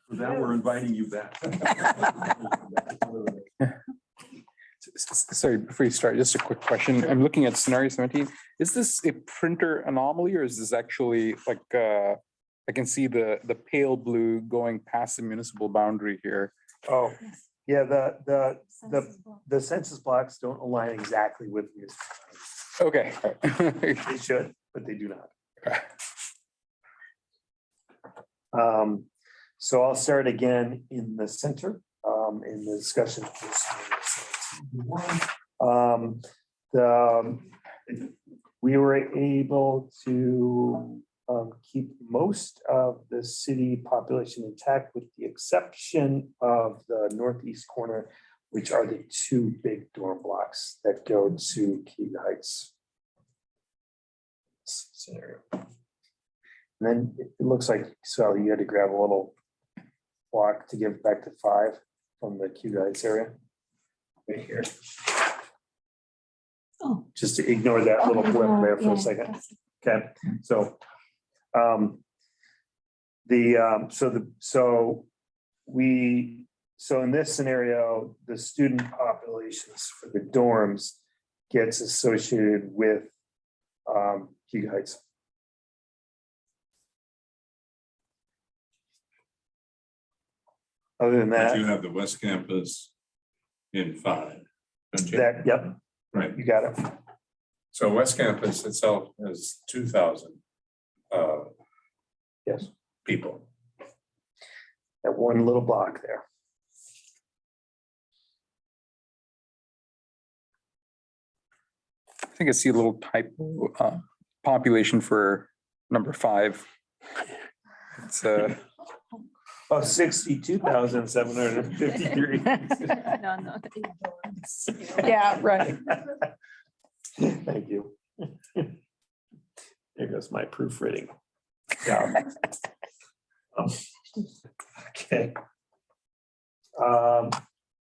For that, we're inviting you back. Sorry, before you start, just a quick question. I'm looking at scenario 17. Is this a printer anomaly or is this actually like, I can see the pale blue going past the municipal boundary here. Oh, yeah, the census blocks don't align exactly with this. Okay. They should, but they do not. So I'll start again in the center, in the discussion. We were able to keep most of the city population intact with the exception of the northeast corner, which are the 2 big dorm blocks that go to Key Heights. Scenario. And then it looks like, so you had to grab a little block to give back to 5 from the Key Heights area. Right here. Oh. Just to ignore that little blip there for a second. Okay, so so in this scenario, the student populations for the dorms gets associated with Key Heights. Other than But you that, have the West Campus in 5. don't you? yep, Right. you got it. So West Campus itself has 2,000 Yes, people. that one little block there. I think I see a little typo, population for number 5. It's Oh, 62,753. Yeah, right. Thank you. There goes my proofreading. Yeah. Okay.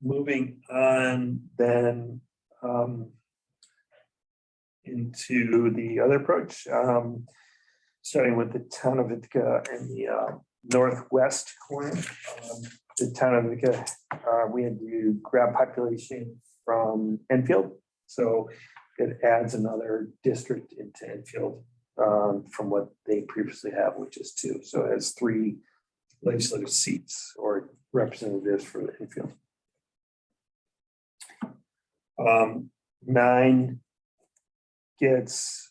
Moving on then into the other approach, starting with the town of Ithaca and the northwest corner. The town of Ithaca, we had to grab population from Enfield. So it adds another district into Enfield from what they previously have, which is 2. So it has 3 legislative seats or representatives for Enfield. 9 gets,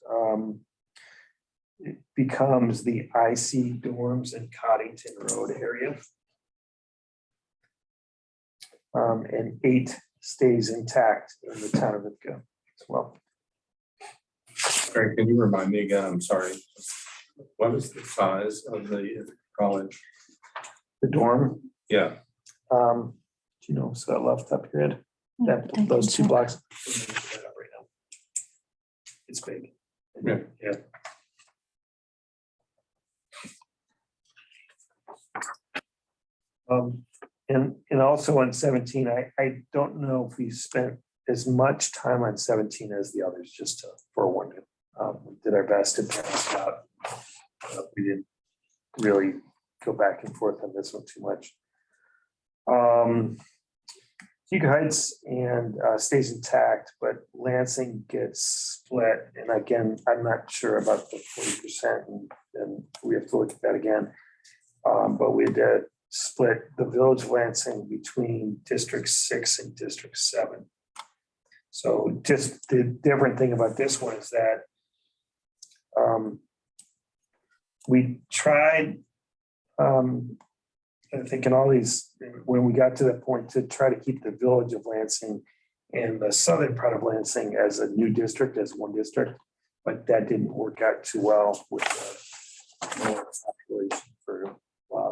it becomes the IC dorms in Coddington Road area. And 8 stays intact in the town of Ithaca as well. Craig, can you remind me again? I'm sorry. What is the size of the college? The dorm, Yeah, do you know, so that left up your head, that, those two blocks. It's big. Yeah. Yeah. And also on 17, I don't know if we spent as much time on 17 as the others, just to forewarn you. We did our best to balance it out. We didn't really go back and forth on this one too much. Hugo Heights and stays intact, but Lansing gets split. And again, I'm not sure about the 40%, and we have to look at that again. But we did split the village of Lansing between District 6 and District 7. So just the different thing about this one is that we tried, I think in all these, when we got to that point, to try to keep the village of Lansing and the southern part of Lansing as a new district, as one district, but that didn't work out too well with the more population for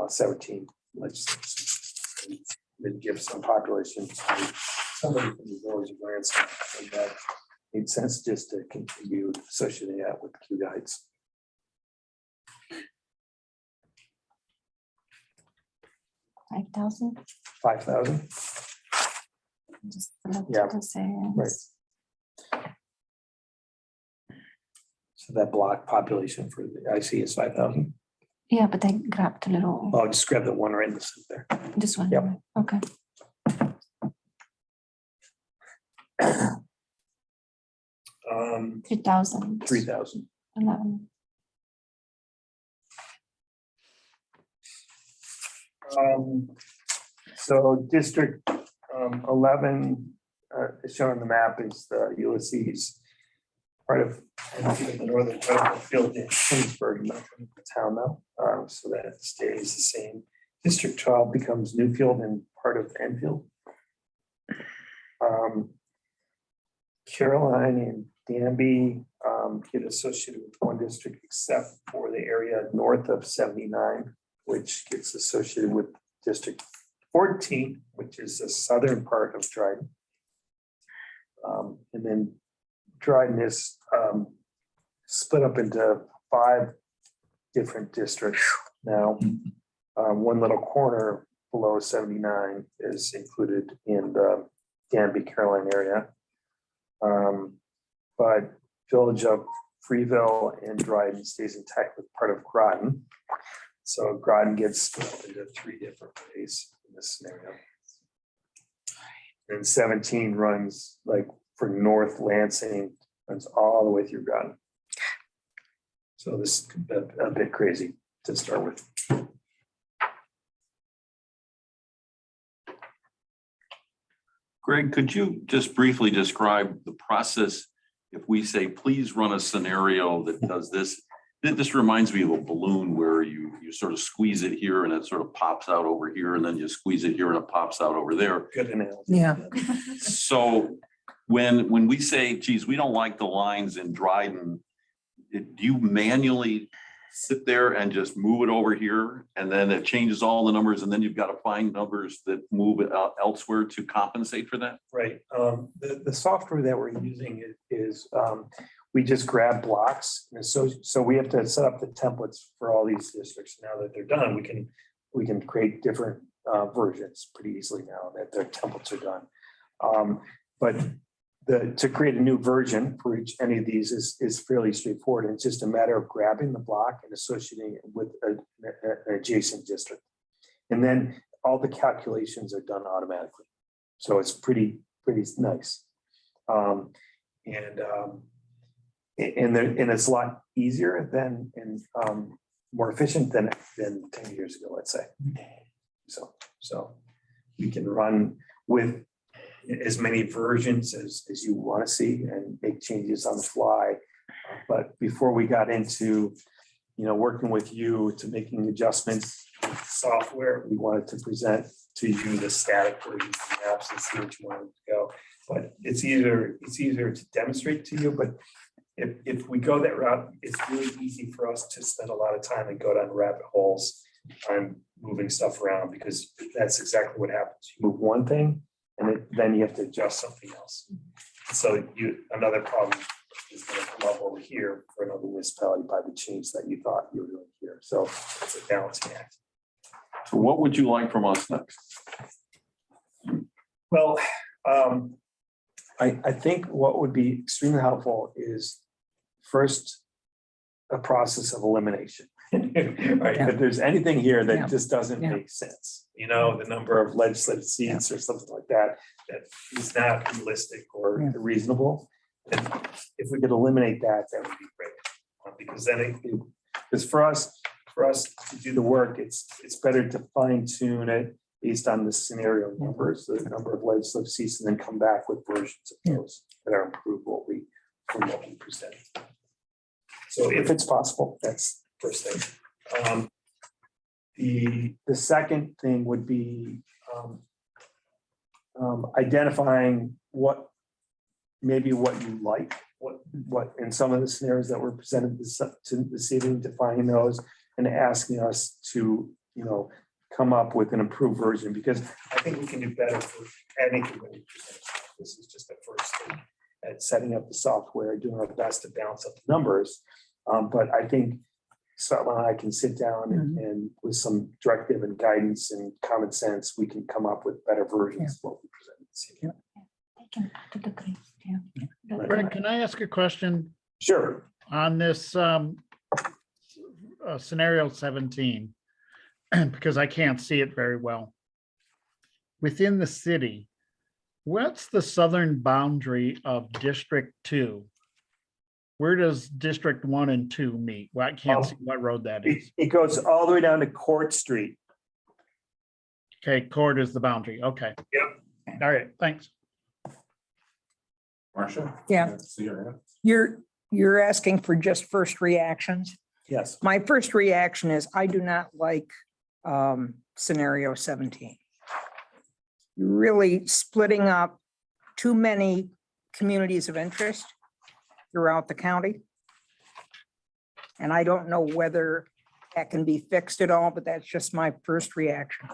17 legislation. It gives some population to somebody from the village of Lansing, and that made sense just to continue associating that with Q guides. $5,000. 5,000. Just select Yeah. the same. Right. So that block population for the IC is 5,000. Yeah, but I grabbed a little, Oh, just grab the one right in the center there. this one. Yep. Okay. Um, 3,000. 3,000. 11. So District 11 is shown on the map is the Ulysses, part of the northern part of the field in Kingsburg, not from the town though. So that stays the same. District 12 becomes Newfield and part of Enfield. Caroline and Danby get associated with one district except for the area north of 79, which gets associated with District 14, which is the southern part of Dryden. And then Dryden is split up into 5 different districts now. One little corner below 79 is included in the Danby Caroline area. But Village of Freeville and Dryden stays intact with part of Groton. So Groton gets split up into 3 different ways in this scenario. And 17 runs like for North Lansing, runs all the way through Groton. So this is a bit crazy to start with. Greg, could you just briefly describe the process? If we say, please run a scenario that does this, this reminds me of a balloon where you sort of squeeze it here and it sort of pops out over here, and then you squeeze it here and it pops out over there. Good analogy. Yeah. So when we say, geez, we don't like the lines in Dryden, do you manually sit there and just move it over here, and then it changes all the numbers, and then you've got to find numbers that move it elsewhere to compensate for that? Right. The software that we're using is we just grab blocks. And so we have to set up the templates for all these districts. Now that they're done, we can create different versions pretty easily now that their templates are done. But to create a new version for any of these is fairly straightforward. It's just a matter of grabbing the block and associating it with an adjacent district. And then all the calculations are done automatically. So it's pretty nice. And it's a lot easier than and more efficient than 10 years ago, let's say. So we can run with as many versions as you want to see and make changes on the fly. But before we got into, working with you to making adjustments with software, we wanted to present to you the static version of the maps and see what you wanted to go. But it's easier to demonstrate to you, but if we go that route, it's really easy for us to spend a lot of time and go down rabbit holes on moving stuff around, because that's exactly what happens. You move one thing and then you have to adjust something else. So another problem is gonna come up over here for another municipality by the change that you thought you were doing here. So it's a balancing act. So what would you like from us next? Well, I think what would be extremely helpful is first a process of elimination. Right, if there's anything here Yeah. that just doesn't Yeah. make sense, you know, the number of legislative seats or something like that, that is not realistic or Yeah. reasonable. And if we could eliminate that, that would be great. Because then because for us to do the work, it's better to fine tune it based on the scenario numbers, the number of legislative seats, and then come back with versions of those that are improved from what we present. So if it's possible, that's the first thing. The second thing would be identifying what you like, what in some of the scenarios that were presented this evening, defining those and asking us to, come up with an improved version, because I think we can do better for anything that we present. This is just the first thing at setting up the software, doing our best to balance up the numbers. But I think Svetlana and I can sit down and with some directive and guidance and common sense, we can come up with better versions of what we presented this evening. Greg, can I ask a question Sure. on this scenario 17? Because I can't see it very well. Within the city, what's the southern boundary of District 2? Where does District 1 and 2 meet? Well, I can't see what road that is. It goes all the way down to Court Street. Okay, Court is the boundary. Okay. Yep. All right, thanks. Marcia? Yeah. See your hand. You're asking for just first reactions. Yes. My first reaction is I do not like scenario 17. You're really splitting up too many communities of interest throughout the county. And I don't know whether that can be fixed at all, but that's just my first reaction.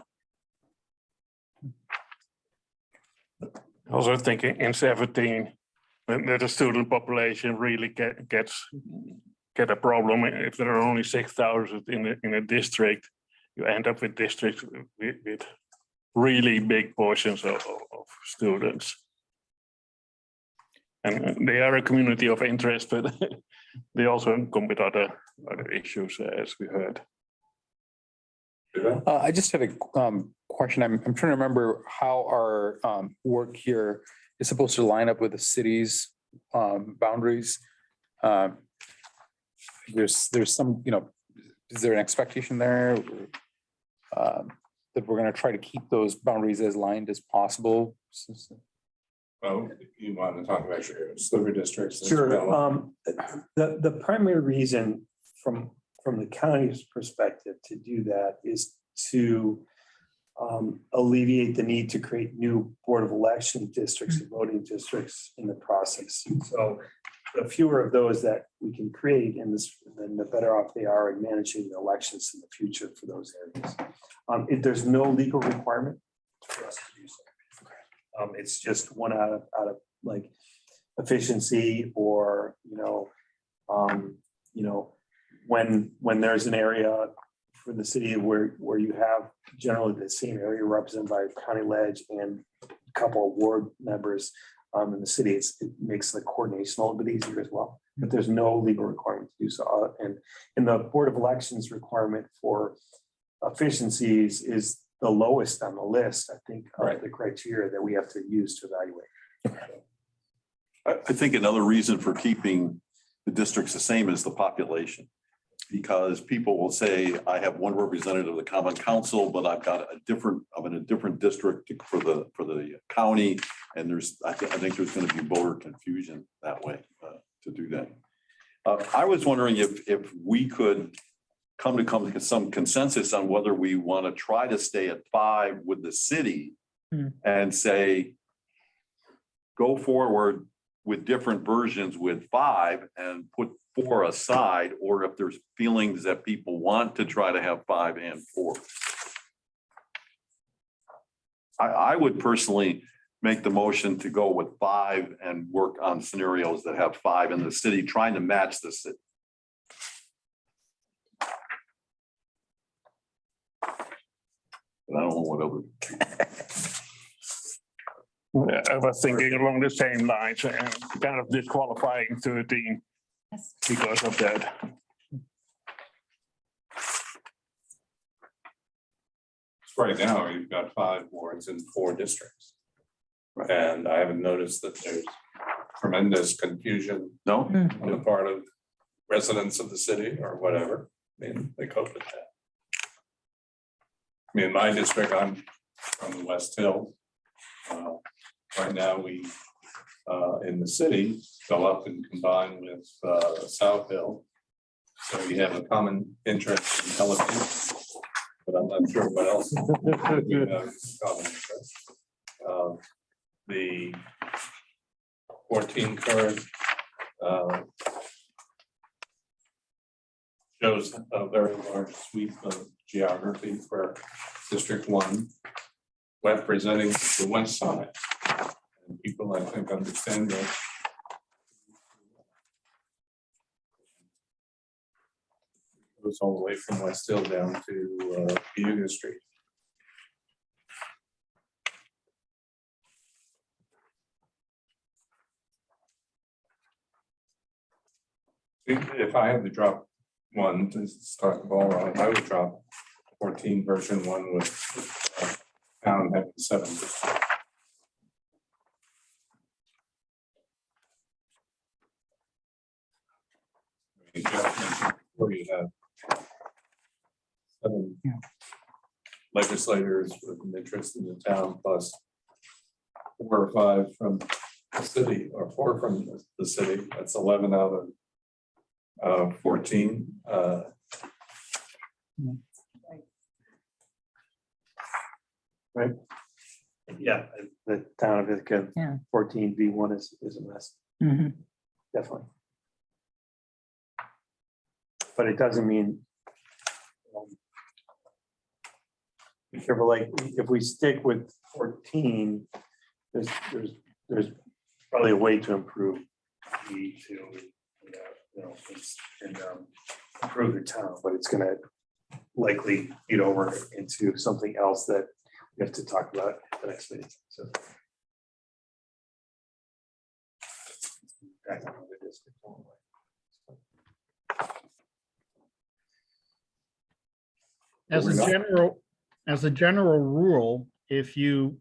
Also thinking in 17, that the student population really get a problem. If there are only 6,000 in a district, you end up with districts with really big portions of students. And they are a community of interest, but they also come with other issues, as we heard. I just had a question. I'm trying to remember how our work here is supposed to line up with the city's boundaries. There's some, is there an expectation there that we're going to try to keep those boundaries as lined as possible? Oh, you want to talk about your sliver districts? Sure. The primary reason from the county's perspective to do that is to alleviate the need to create new Board of Election districts and voting districts in the process. So the fewer of those that we can create in this, then the better off they are in managing the elections in the future for those areas. There's no legal requirement for us to do so. It's just one out of like efficiency, or when there's an area for the city where you have generally the same area represented by county ledge and a couple of ward members in the city, it makes the coordination a little bit easier as well. But there's no legal requirement to do so. And in the Board of Elections requirement for efficiencies is the lowest on the list, I think, of the criteria that we have to use to evaluate. I think another reason for keeping the districts the same is the population. Because people will say, I have one representative of the common council, but I've got I'm in a different district for the county. And I think there's going to be voter confusion that way to do that. I was wondering if we could come to some consensus on whether we want to try to stay at 5 with the city and say, go forward with different versions with 5 and put 4 aside, or if there's feelings that people want to try to have 5 and 4. I would personally make the motion to go with 5 and work on scenarios that have 5 in the city, trying to match the city. But I don't know what other. I was thinking along the same lines and kind of disqualifying 13 because of that. Right now, you've got 5 wards in 4 districts. And I haven't noticed that there's tremendous confusion No? on the part of residents of the city or whatever. I mean, they cope with that. I mean, in my district, I'm from the West Hill. Right now, we, in the city, go up and combine with South Hill. So we have a common interest in television. But I'm not sure what else. We have common interest. The 14 card shows a very large sweep of geography for District 1, representing the west side. And people, I think, understand that. It goes all the way from West Hill down to Buda Street. If I had to drop one to start the ball rolling, I would drop 14 version 1 with town having 7 districts. I mean, Jeff mentioned before you have 7 legislators with an interest in the town, plus 4 or 5 from the city, or 4 from the city. That's 11 out of 14. Right. Yeah, the town of Ithaca, Yeah. 14B1 is a mess, Mhm. definitely. But it doesn't mean. Be careful, like, if we stick with 14, there's probably a way to improve improve the town, but it's gonna likely feed over into something else that we have to talk about at the next meeting, so. Back on the district. As a general rule, if you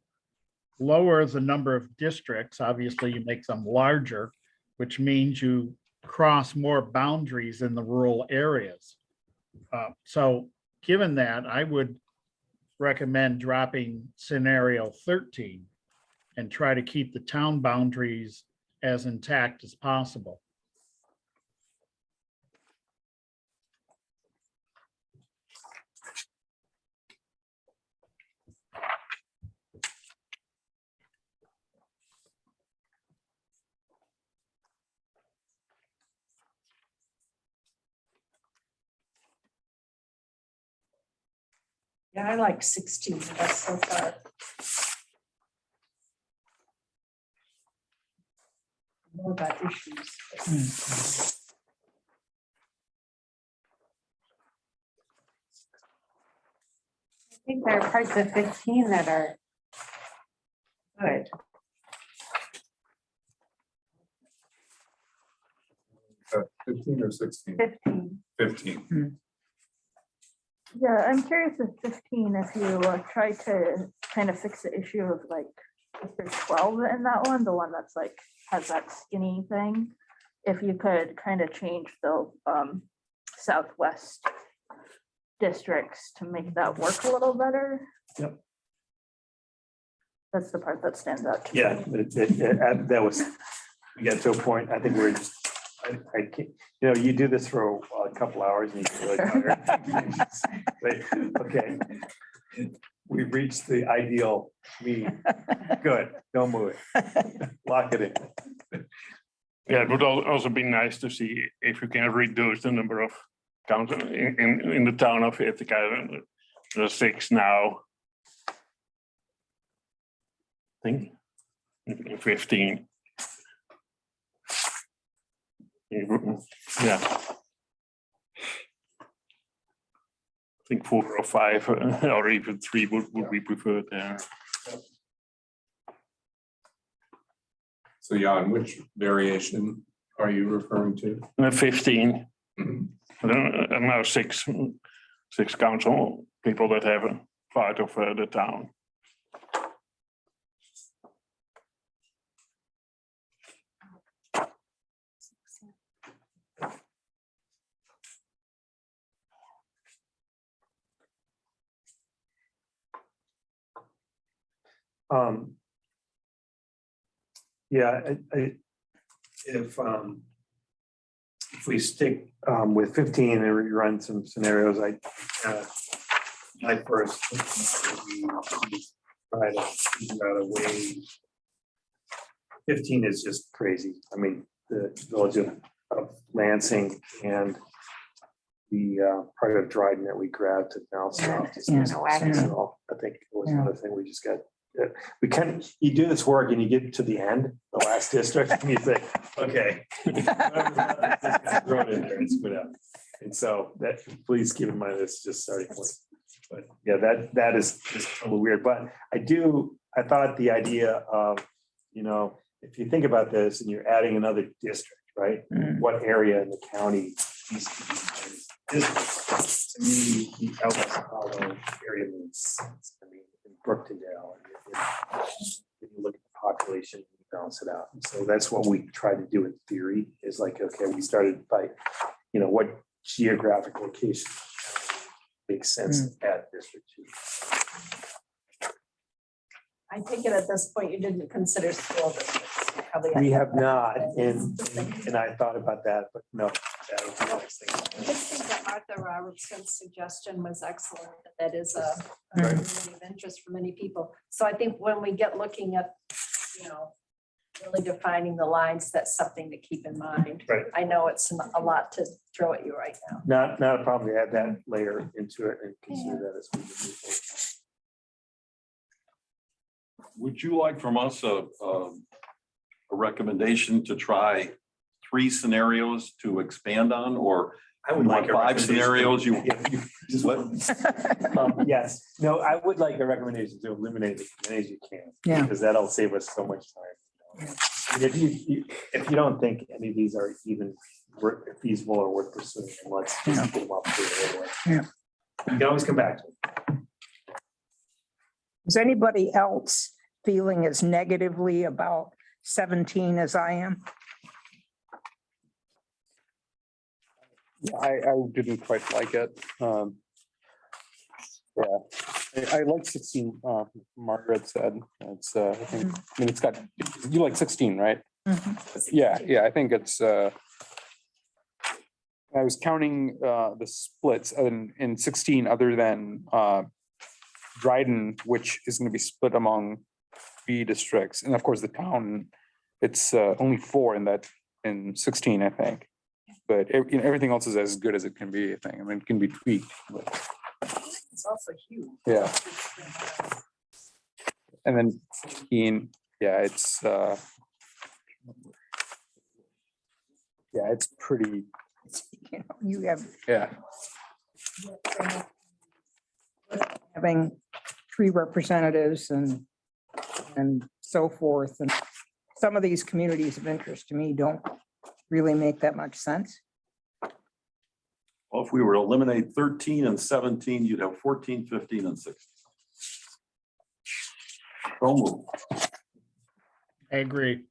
lower the number of districts, obviously you make them larger, which means you cross more boundaries in the rural areas. So given that, I would recommend dropping scenario 13 and try to keep the town boundaries as intact as possible. Yeah, I like 16 the best so far. More about issues. I think there are parts of 15 that are good. Uh, 15 or 16? 15. 15. Yeah, I'm curious with 15, if you try to kind of fix the issue of like, if there's 12 in that one, the one that's like, has that skinny thing. If you could kind of change the southwest districts to make that work a little better. Yep. That's the part that stands out to me. Yeah, that was, we got to a point, I think we're just, I can't, you do this for a couple hours and you get really tired. But, okay, we've reached the ideal meeting. Good, don't move it. Lock it in. Yeah, it would also be nice to see if you can reduce the number of council in the town of Ithaca. There's 6 now. I think 15. Yeah. I think 4 or 5 or even 3 would be preferred there. So Jan, which variation are you referring to? 15. Mhm. And now six council people that have a part of the town. Yeah, if we stick with 15 and we run some scenarios, my first we try to figure out a way. 15 is just crazy. I mean, the village of Lansing and the part of Dryden that we grabbed to balance it out. Yeah. So I think it was another thing we just got. We can, you do this work and you get to the end, the last district, and you think, okay. Throw it in there and spit out. And so that, please keep in mind, it's just starting point. But yeah, that is just a little weird, but I thought the idea of, if you think about this and you're adding another district, right? What area in the county needs to be district? To me, the El Paso area makes sense. I mean, in Brooktondale, if you look at the population, you balance it out. And so that's what we try to do in theory is like, okay, we started by, what geographic location makes sense to add district to. I take it at this point, you didn't consider school districts. We have not, and I thought about that, but no. That was the next thing. I just think that Arthur Robertson's suggestion was excellent. That is a community of interest for many people. So I think when we get looking at, really defining the lines, that's something to keep in mind. Right. I know it's a lot to throw at you right now. Not a problem to add that layer into it and consider that as we move forward. Would you like from us a recommendation to try 3 scenarios to expand on, or I would you like want a 5 scenarios? You Just what? Yes, no, I would like a recommendation to eliminate as many as you can. Yeah. Because that'll save us so much time. And if you don't think any of these are even feasible or worth pursuing, then let's just get them up to it anyway. Yeah. You can always come back to it. Is anybody else feeling as negatively about 17 as I am? Yeah, I didn't quite like it. Yeah, I like 16. Margaret said it's. I mean, it's got. You like 16, right? Yeah. I think it's. I was counting the splits in 16, other than Dryden, which is going to be split among 3 districts, and of course the town. It's only 4 in 16, I think. But everything else is as good as it can be, I think. I mean, it can be tweaked. But, It's also huge. yeah. And then 15, yeah, it's it's pretty, You have yeah. having 3 representatives and so forth. And some of these communities of interest to me don't really make that much sense. Well, if we were to eliminate 13 and 17, you'd have 14, 15, and 16. So moved. I agree.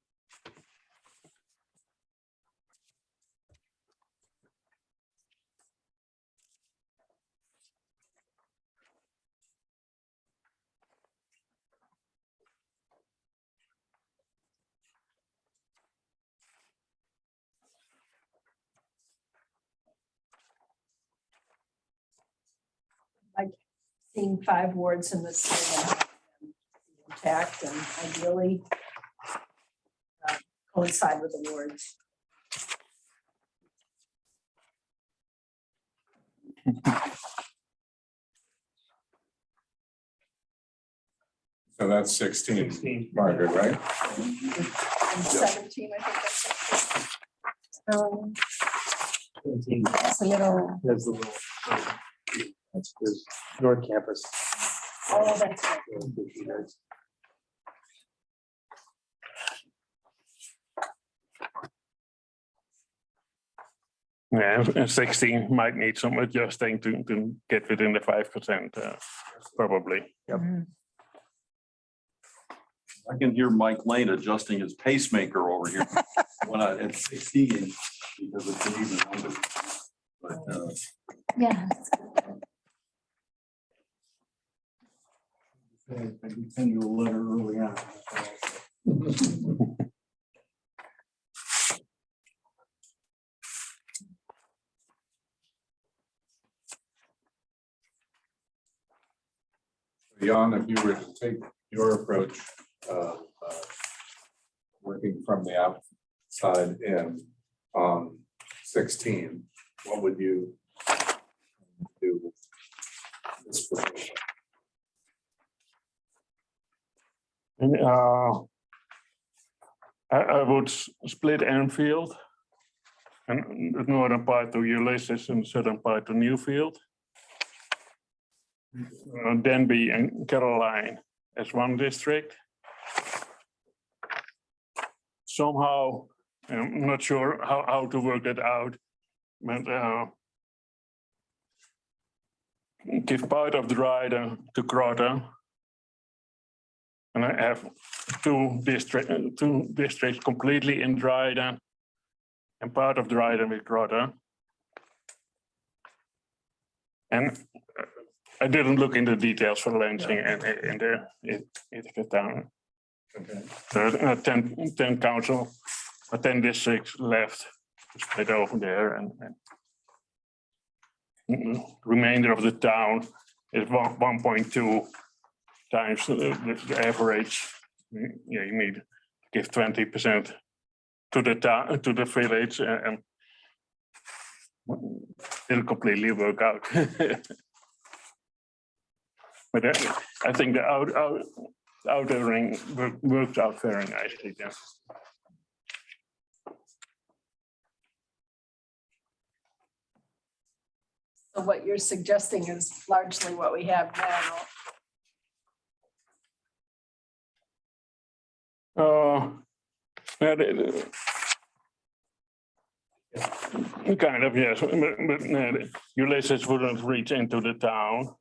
Seeing 5 wards in the city intact and ideally coincide with the wards. So that's 16, 16. Margaret, right? And 17, I think that's. It's a little, There's the little, that's the North Campus. oh, that's right. Yeah, and 16 might need some adjusting to get within the 5%, probably. Mhm. I can hear Mike Lane adjusting his pacemaker over here when I at 16 because it's an even number. But Yeah. I can send you a letter early on. Jan, if you were to take your approach, working from the outside in on 16, what would you do with this proposal? I would split Enfield and the northern part to Ulysses and the southern part to Newfield. Denby and Caroline as one district. Somehow, I'm not sure how to work that out, but give part of Dryden to Groton. And I have two districts completely in Dryden and part of Dryden with Groton. And I didn't look into details for Lansing and in the town. Okay. There are 10 council, 10 districts left split over there, and the remainder of the town is 1.2 times the average. Yeah, you need to give 20% to the town, to the village, and it'll completely work out. But I think the outer ring works out very nicely. Yeah. So what you're suggesting is largely what we have now. Kind of, yes, but Ulysses wouldn't reach into the town,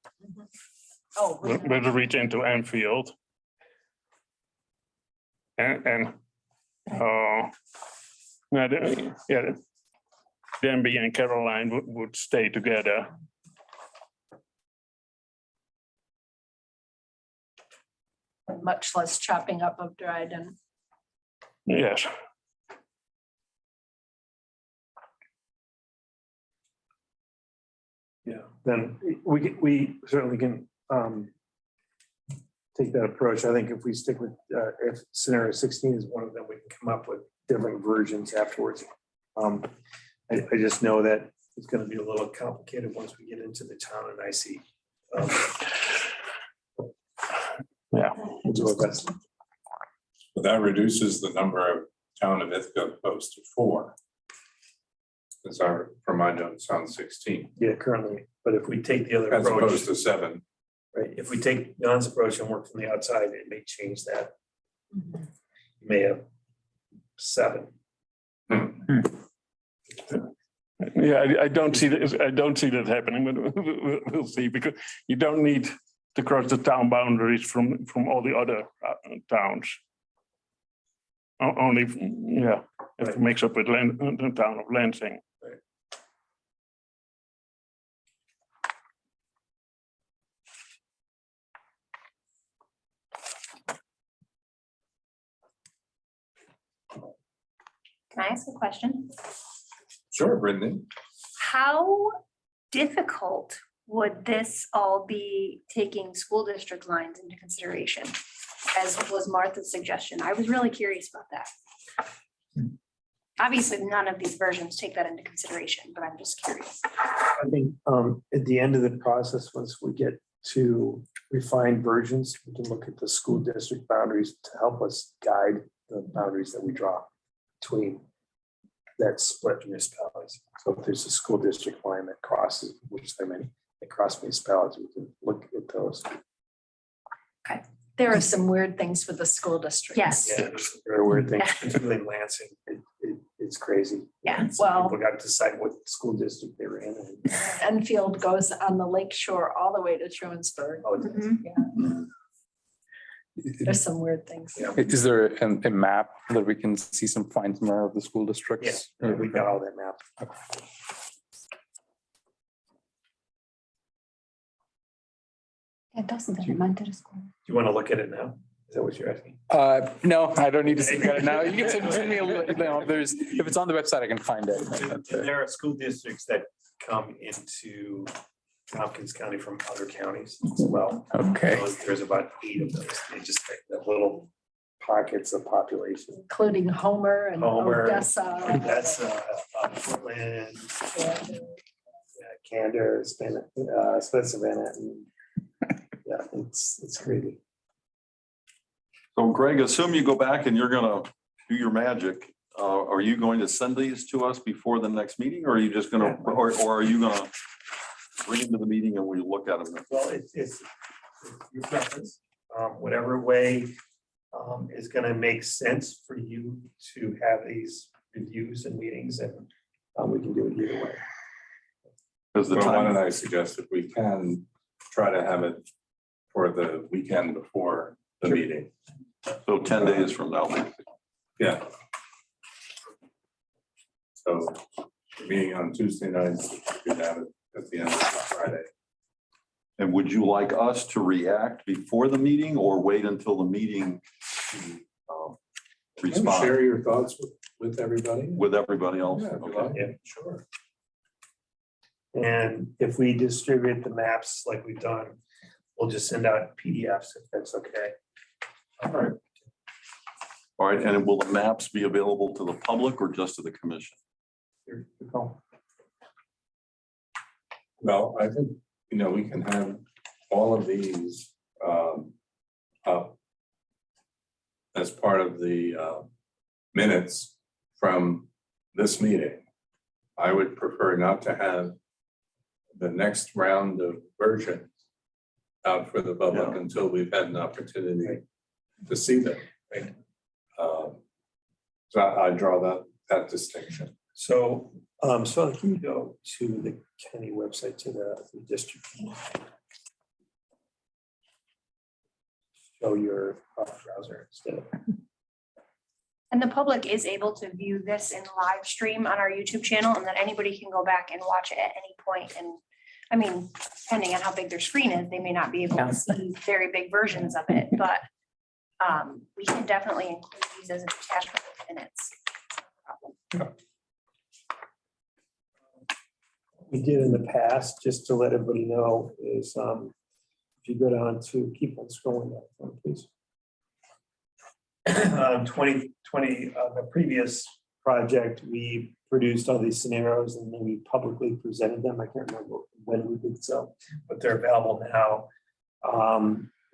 Oh, but reach into Enfield. And Denby and Caroline would stay together. much less chopping up of Dryden. Yes. Yeah, then we certainly can take that approach. I think if we stick with, if scenario 16 is one of them, we can come up with different versions afterwards. I just know that it's going to be a little complicated once we get into the town and I see. Yeah. We'll do our best. But that reduces the number of town of Ithaca posts to 4. As our, from my notes on 16, Yeah, currently, but if we take the other as approach, opposed to 7. right, if we take John's approach and work from the outside, it may change that. You may have 7. Yeah, I don't see that. I don't see that happening, but we'll see, because you don't need to cross the town boundaries from all the other towns. Only, yeah, it makes up with the town of Lansing. Can I ask a question? Sure, Brittany. How difficult would this all be, taking school district lines into consideration? As was Martha's suggestion. I was really curious about that. Obviously, none of these versions take that into consideration, but I'm just curious. I think at the end of the process, once we get to refined versions, we can look at the school district boundaries to help us guide the boundaries that we draw between that split municipalities. So if there's a school district line that crosses, which there are many, that cross municipalities, we can look at those. There are some weird things with the school districts. Yes. Yeah, there's some very weird things, particularly in Lansing. It's crazy. Yeah, And some well- people got to decide what school district they were in. and- Enfield goes on the lake shore all the way to Trumansburg. Oh, it does. Yeah, there's some weird things. Yeah. Is there a map that we can see some fine more of the school districts? Yeah, we got all that map. It doesn't, it meant to school. Do you want to look at it now? Is that what you're asking? No, I don't need to see it now. You can send me a little, there's, if it's on the website, I can find it. There are school districts that come into Tompkins County from other counties as well. Okay. There's about 8 of those. They just take the little pockets of population. Including Homer and Homer, Odessa. That's Portland, Candor, Savannah. Yeah, it's crazy. So Greg, assume you go back and you're gonna do your magic. Are you going to send these to us before the next meeting, or are you just gonna, or are you gonna bring them to the meeting and we look at them? Well, it's your preference, whatever way is gonna make sense for you to have these reviews and meetings, and we can do it either way. Because the Well, why don't time, I suggest if we can try to have it for the weekend before the meeting? so 10 days from now. Yeah. So the meeting on Tuesday nights, we could have it at the end of Friday. And would you like us to react before the meeting or wait until the meeting to respond Share your thoughts with everybody. with everybody else? Yeah, if you Okay. like. Yeah, sure. And if we distribute the maps like we've done, we'll just send out PDFs if that's okay. All right. All right, and will the maps be available to the public or just to the commission? Your call. Well, I think, we can have all of these up as part of the minutes from this meeting. I would prefer not to have the next round of versions out for the public Yeah. until we've had an opportunity to see them. Right? So I draw that distinction. So, so can you go to the county website, to the district? Show your browser instead. And the public is able to view this in live stream on our YouTube channel, and then anybody can go back and watch it at any point. And I mean, depending on how big their screen is, they may not be able to see very big versions of it, but we can definitely include these as an attachment in minutes. We did in the past, just to let everybody know, is if you go down to, keep on scrolling down, please. 2020, the previous project, we produced all these scenarios and then we publicly presented them. I can't remember when we did so, but they're available now.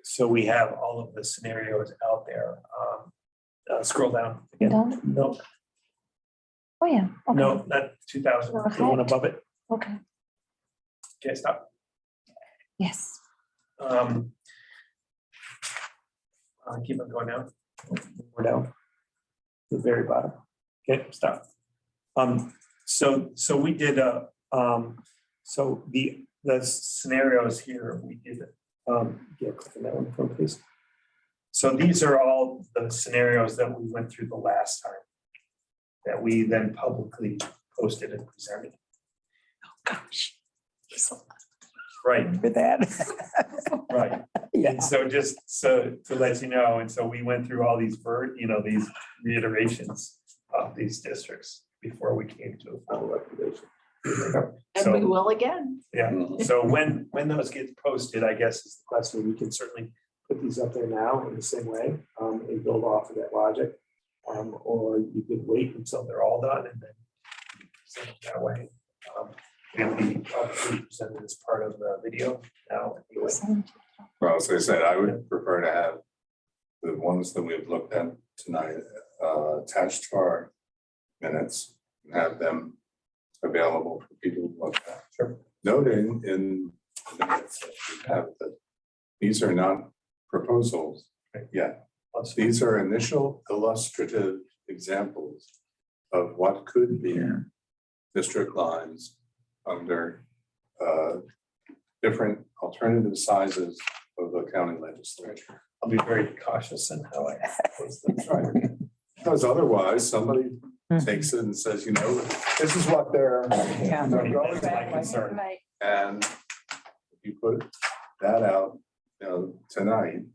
So we have all of the scenarios out there. Scroll down again. Done? No, Oh, yeah. Okay. no, not 2000, the one above it. Okay. Okay, stop. Yes. Keep on going down. More down. The very bottom. Okay, stop. So we did so the scenarios here, we did yeah, click on that one, please. So these are all the scenarios that we went through the last time that we then publicly posted and presented. Gosh. Right, For that. right. Yeah. And so just so to let you know, and so we went through all these these reiterations of these districts before we came to a full recommendation. And we will again. Yeah, so when those get posted, I guess is the question, we can certainly put these up there now in the same way and build off of that logic. Or you could wait until they're all done and then send it that way. And we obviously presented as part of the video now. Anyway. Well, as I said, I would prefer to have the ones that we've looked at tonight attached to our minutes and have them available for people to look at. Sure. Noting in the minutes that we have that these are not proposals yet. These are initial illustrative examples of what could be district lines under different alternative sizes of the county legislature. I'll be very cautious in how I post them. That's right. Because otherwise, somebody takes it and says, you know, this is what they're. Yeah. they're going to. Right. And if you put that out, you know, tonight,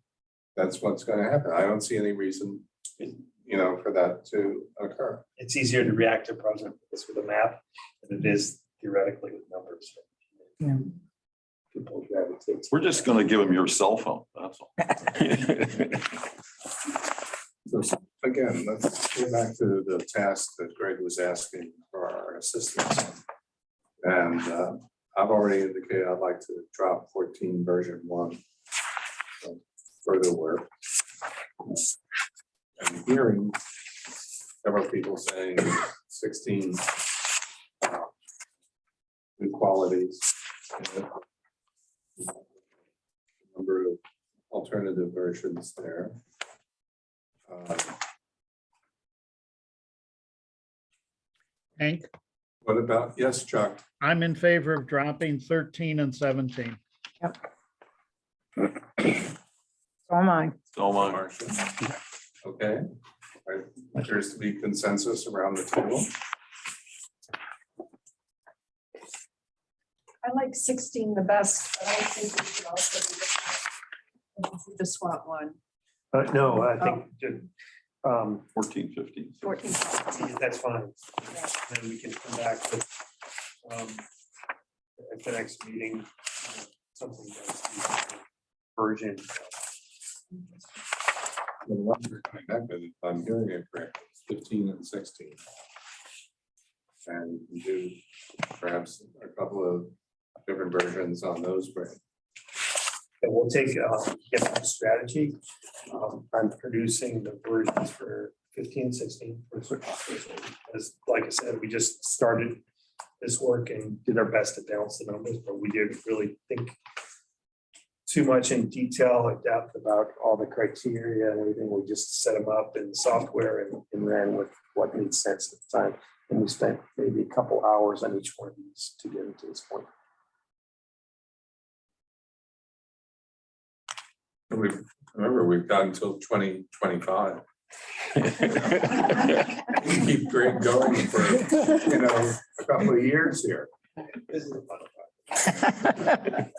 that's what's going to happen. I don't see any reason, you know, for that to occur. It's easier to react to a project like this with a map than it is theoretically with numbers. Yeah. People gravitate. We're just gonna give them your cell phone, that's all. So again, let's go back to the task that Greg was asking for our assistance. And I've already indicated I'd like to drop 14 version 1. Further work. And hearing several people saying 16 good qualities. Number of alternative versions there. Hank, What about, yes, Chuck? I'm in favor of dropping 13 and 17. So am I. So am I. Marcia? Okay, right. Appears to be consensus around the table. I like 16 the best, but I think we should also do the swamp one. No, I think 14, 15. 14. that's fine. Then we can come back with at the next meeting, something that's version. The one we're coming back with, if I'm hearing it correct, 15 and 16. And we do perhaps a couple of different versions on those. And we'll take get the strategy. I'm producing the versions for 15, 16. As like I said, we just started this work and did our best to balance the numbers, but we didn't really think too much in detail or depth about all the criteria and everything. We just set them up in software and ran with what made sense at the time. And we spent maybe a couple hours on each one of these to get into this point. We've got until 2025. We keep Greg going for, you know, a couple of years here. This is a fun part.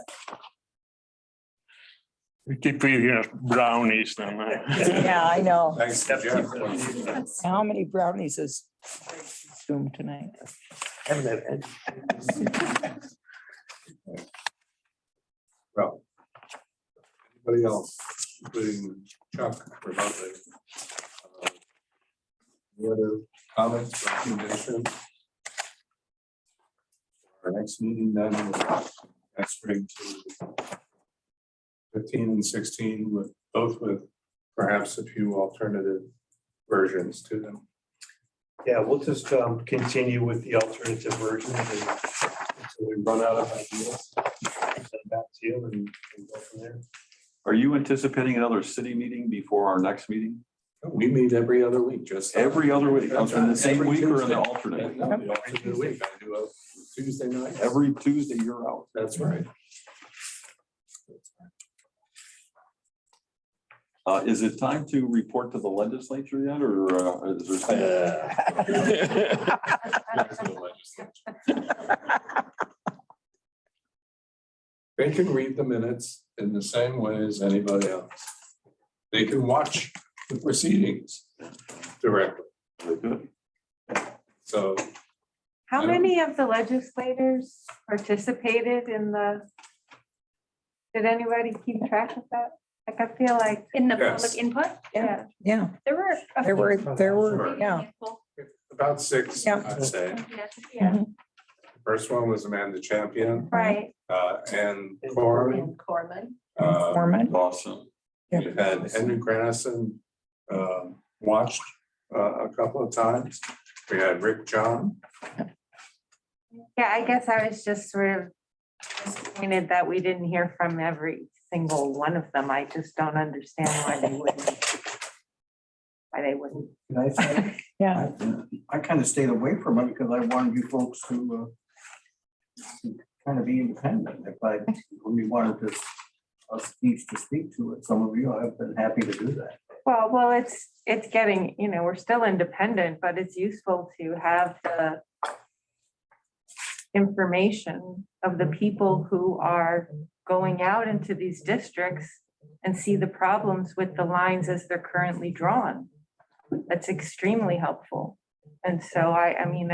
We keep feeding us brownies then. Yeah, I know. Thanks, Jeff. How many brownies is consumed tonight? Well, anybody else, including Chuck remotely? Any other comments, recommendations? Our next meeting then, next spring to 15 and 16 with both with perhaps a few alternative versions to them. Yeah, we'll just continue with the alternative version until we run out of ideas. Send it back to you and go from there. Are you anticipating another city meeting before our next meeting? We meet every other week, just. Every other week, in the same Every week or in the Tuesday. alternate? No, the alternate week. I do a Tuesday night. Every Tuesday you're out. That's right. Is it time to report to the legislature yet, or is there? They can read the minutes in the same way as anybody else. They can watch the proceedings directly. So How many of the legislators participated in the? Did anybody keep track of that? Like, I feel like, In the Yes. public input, yeah, Yeah, there were. a there were, few. yeah. About six, Yeah. I'd say. yeah, First one was Amanda Champion, right. and Cora. And Corman. Foreman. Awesome. Yeah. We've had Henry Grannison watched a couple of times. We had Rick John. Yeah, I guess I was just sort of disappointed that we didn't hear from every single one of them. I just don't understand why they wouldn't. Why they wouldn't. Can I say? Yeah. I kind of stayed away from it because I wanted you folks to kind of be independent. If we wanted to, us each to speak to it, some of you, I've been happy to do that. Well, it's getting, we're still independent, but it's useful to have the information of the people who are going out into these districts and see the problems with the lines as they're currently drawn. That's extremely helpful. And so I mean,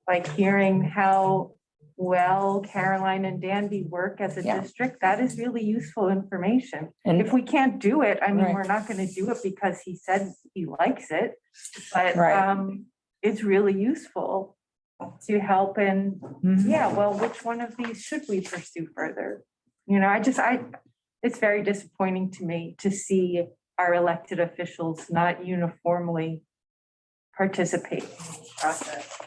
like hearing how well Caroline and Danby work as a Yeah. district, that is really useful information. And If we can't do it, I mean, Right. we're not going to do it because he said he likes it. But Right. it's really useful to help in, Mhm. yeah, well, which one of these should we pursue further? It's very disappointing to me to see our elected officials not uniformly participate in this process.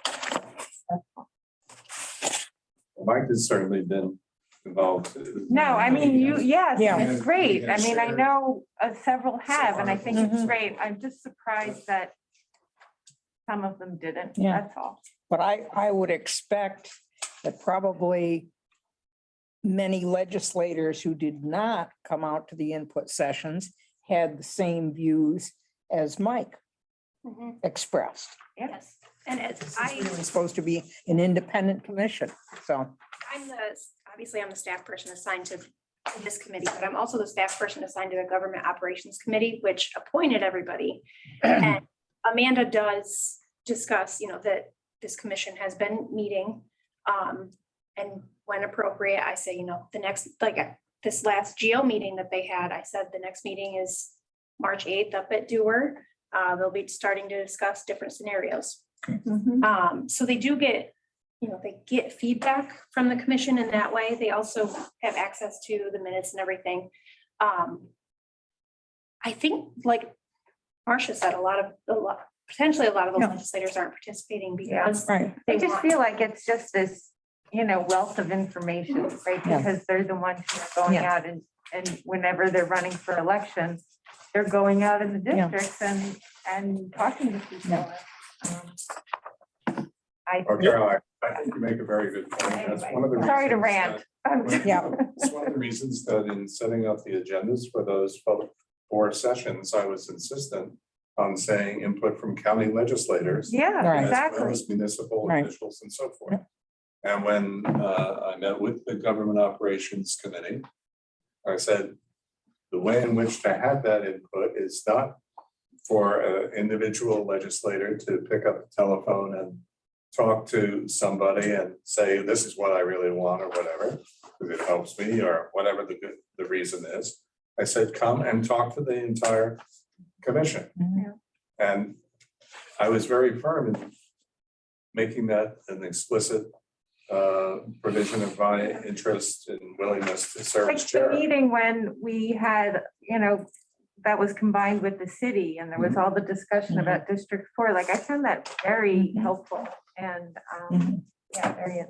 Mike has certainly been involved. No, I mean, yes, Yeah. it's great. I mean, I Share. know several have, and I think it's Mhm. great. I'm just surprised that some of them didn't, Yeah. that's all. But I would expect that probably many legislators who did not come out to the input sessions had the same views as Mike Mhm. expressed. Yes, and it's, This is really supposed to be an independent commission, so. obviously I'm the staff person assigned to this committee, but I'm also the staff person assigned to the Government Operations Committee, which appointed everybody. And Amanda does discuss, that this commission has been meeting. And when appropriate, I say, the next, this last GO meeting that they had, I said the next meeting is March 8th up at Dewar. They'll be starting to discuss different scenarios. So they do get, they get feedback from the commission in that way. They also have access to the minutes and everything. I think, like Marcia said, potentially a lot of the Yeah. legislators aren't participating because Right. I just feel like it's just this, wealth of information, right? Yeah. Because they're the ones who are going Yeah. out and whenever they're running for elections, they're going out in the Yeah. districts and talking to people. Carol, I think you make a very good point. That's one of the. Sorry to reasons rant. Yeah. It's one of the reasons that in setting up the agendas for those public board sessions, I was insistent on saying input from county legislators. Yeah, Right. As well exactly. as municipal Right. officials and so forth. And when I met with the Government Operations Committee, I said, the way in which to have that input is not for an individual legislator to pick up the telephone and talk to somebody and say, this is what I really want or whatever, because it helps me or whatever the reason is. I said, come and talk to the entire commission. Mhm. And I was very firm in making that an explicit provision of my interest and willingness to serve Like as the chair. meeting when we had, that was combined with the city and there was all the discussion about District 4, like I found that very Mhm. helpful and, Mhm. yeah, very,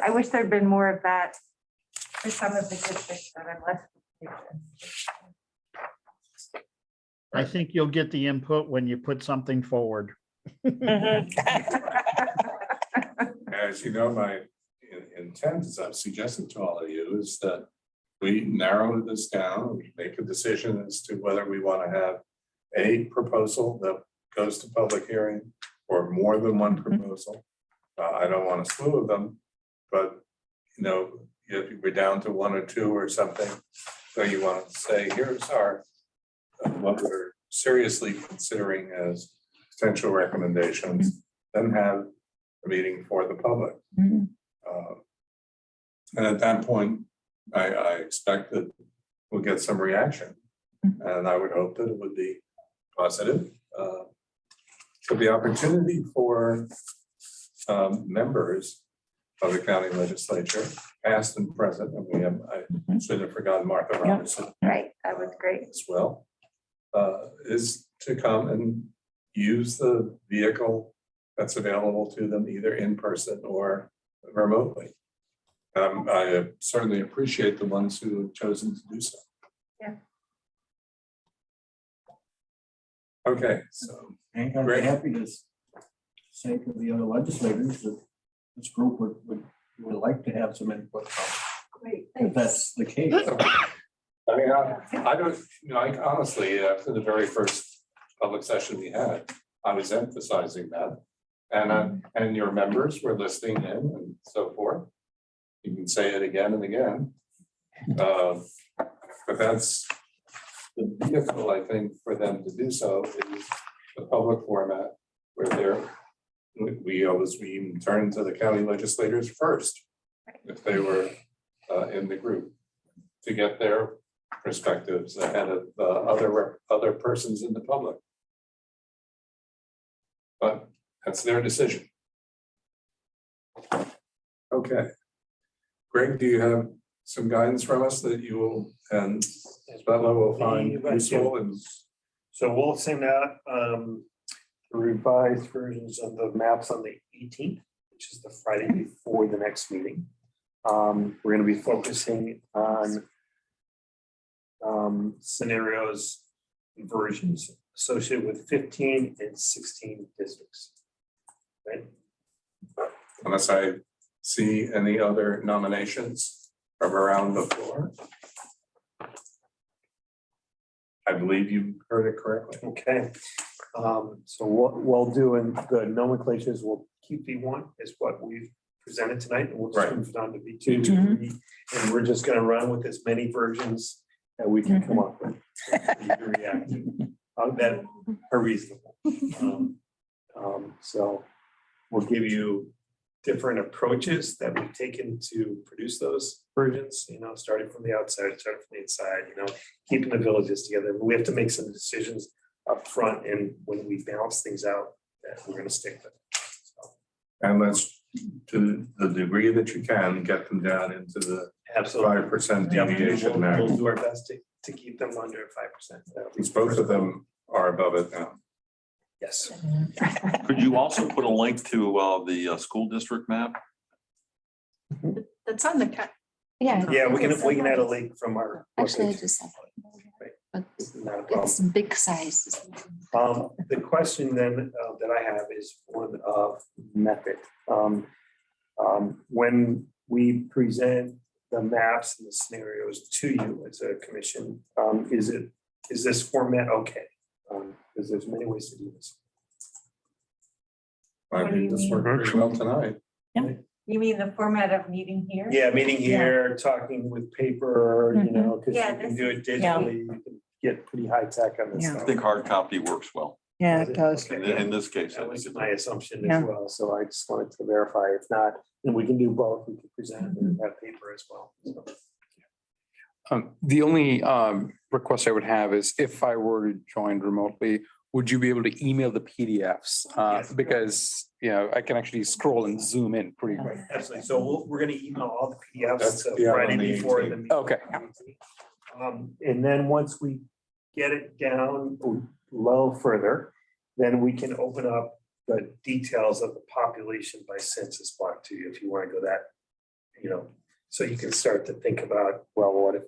I wish there'd been more of that for some of the districts that I'm less. I think you'll get the input when you put something forward. As you know, my intent, as I've suggested to all of you, is that we narrow this down, we make a decision as to whether we want to have a proposal that goes to public hearing or more than one proposal. I don't want a slew of them, but if we're down to one or two or something, so you want to say, here's our what we're seriously considering as potential recommendations, then have a meeting for the public. Mhm. And at that point, I expect that we'll get some reaction. And I would hope that it would be positive. So the opportunity for members of the county legislature, past and present, and we have, I should have forgotten Martha Robertson Right, that was great. as well, is to come and use the vehicle that's available to them either in person or remotely. I certainly appreciate the ones who have chosen to do so. Yeah. Okay, so And I'm Great. happy to say to the other legislators that this group would like to have some input from, Great, if that's the case. I mean, I don't, you know, I honestly, after the very first public session we had, I was emphasizing that. And your members were listening in and so forth. You can say it again and again. But that's the vehicle, I think, for them to do so is the public format where we even turn to the county legislators first. If they were in the group to get their perspectives ahead of other persons in the public. But that's their decision. Okay. Greg, do you have some guidance from us that you will, and Bella will find useful? And So we'll send out revised versions of the maps on the 18th, which is the Friday before the next meeting. We're going to be focusing on scenarios and versions associated with 15 and 16 districts. Right? unless I see any other nominations from around the floor. I believe you heard it correctly. Okay, so what we'll do in the nomenclatures, we'll keep V1 is what we've presented tonight, and we'll just Right. move it on to V2, V3, and we're just gonna run with as many versions that we can come up with. So you can react to, that are reasonable. So we'll give you different approaches that we've taken to produce those versions, you know, starting from the outside, starting from the inside, you know, keeping the villages together. We have to make some decisions up front, and when we balance things out, that we're gonna stick with. So, And let's, to the degree that you can, get them down into the absolutely. 5% Yeah, deviation max. We'll do our best to keep them under 5%. Because both of them are above it now. Yes. Could you also put a link to the school district map? That's on the cut. Yeah. Yeah, we can add a link from our. Actually, I webpage. just have, but It's not a problem. it's big size. The question then that I have is one of method. When we present the maps and the scenarios to you as a commission, is this format okay? Because there's many ways to do this. I What do think you this mean? worked pretty well tonight. You mean the format of meeting here? Yeah, meeting here, talking with paper, you know, because Yeah, you can this- do it digitally, you can get pretty high tech on this Yeah. I stuff. think hard copy works well. Yeah, it does. Okay. In this case, I That think was it my does. assumption Yeah. as well, so I just wanted to verify. If not, then we can do both. We can present and have paper as well. So, The only request I would have is if I were to join remotely, would you be able to email the PDFs? Yes. Because, you know, I can actually scroll and zoom in pretty quick. Absolutely. So we're gonna email all the PDFs That's- Friday on the before the 18th. meeting. Okay. And then once we get it down low further, then we can open up the details of the population by census block to you if you want to go that, you know, so you can start to think about, well, what if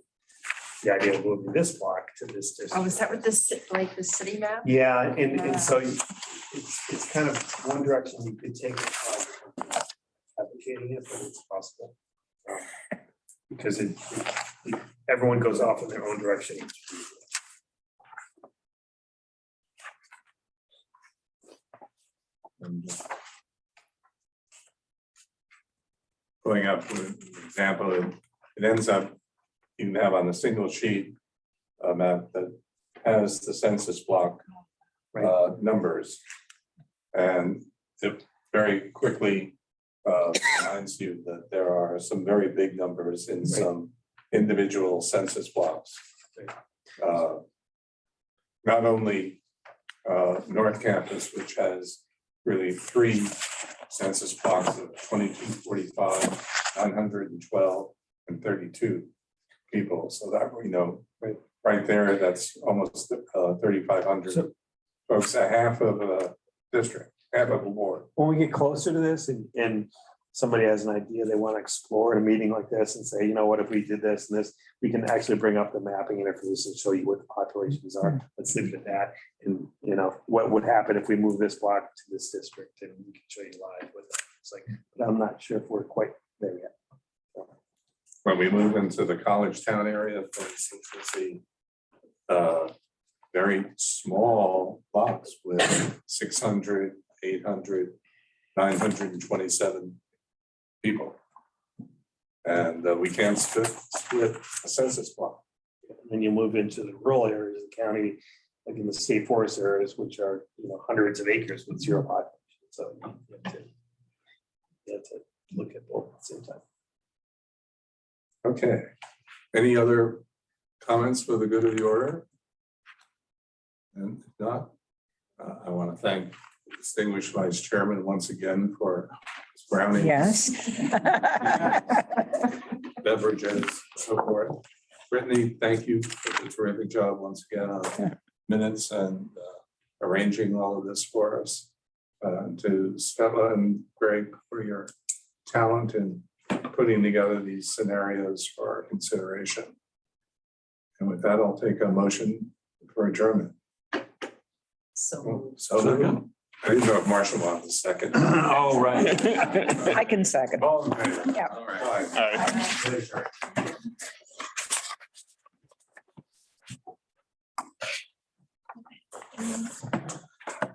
the idea of moving this block to this district? Oh, is that what this, like the city map? Yeah, and so it's kind of one direction you could take it, advocating it, but it's possible. Because everyone goes off in their own direction. Going up, for example, it ends up, you can have on a single sheet a map that has the census block numbers. And it very quickly reminds you that there are some very big numbers in some individual census blocks. Not only North Campus, which has really 3 census blocks of 2245, 912, and 32 people. So that we know right there, that's almost 3,500 So- folks, a half of a district, half of a ward. When we get closer to this and somebody has an idea they want to explore in a meeting like this and say, you know what, if we did this and this, we can actually bring up the mapping interface and show you what the populations are. Let's leave it at that. And you know, what would happen if we move this block to this district, and we can show you live with it. It's like, but I'm not sure if we're quite there yet. When we move into the College Town area, for instance, we see very small blocks with 600, 800, 927 people. And we can't split a census block. And then you move into the rural areas of the county, like in the state forest areas, which are, you know, hundreds of acres with 0 population. So you have to look at both at the same time. Okay. Any other comments for the good of the order? And if not, I want to thank the distinguished vice chairman once again for his brownie. Yes. Beverages, so forth. Brittany, thank you for the terrific job once again on minutes and arranging all of this for us. To Stella and Greg for your talent in putting together these scenarios for our consideration. And with that, I'll take a motion for adjournment. So I didn't know if Marshall wanted a second. Oh, right. I can second. All in favor? Yeah. All right. All right.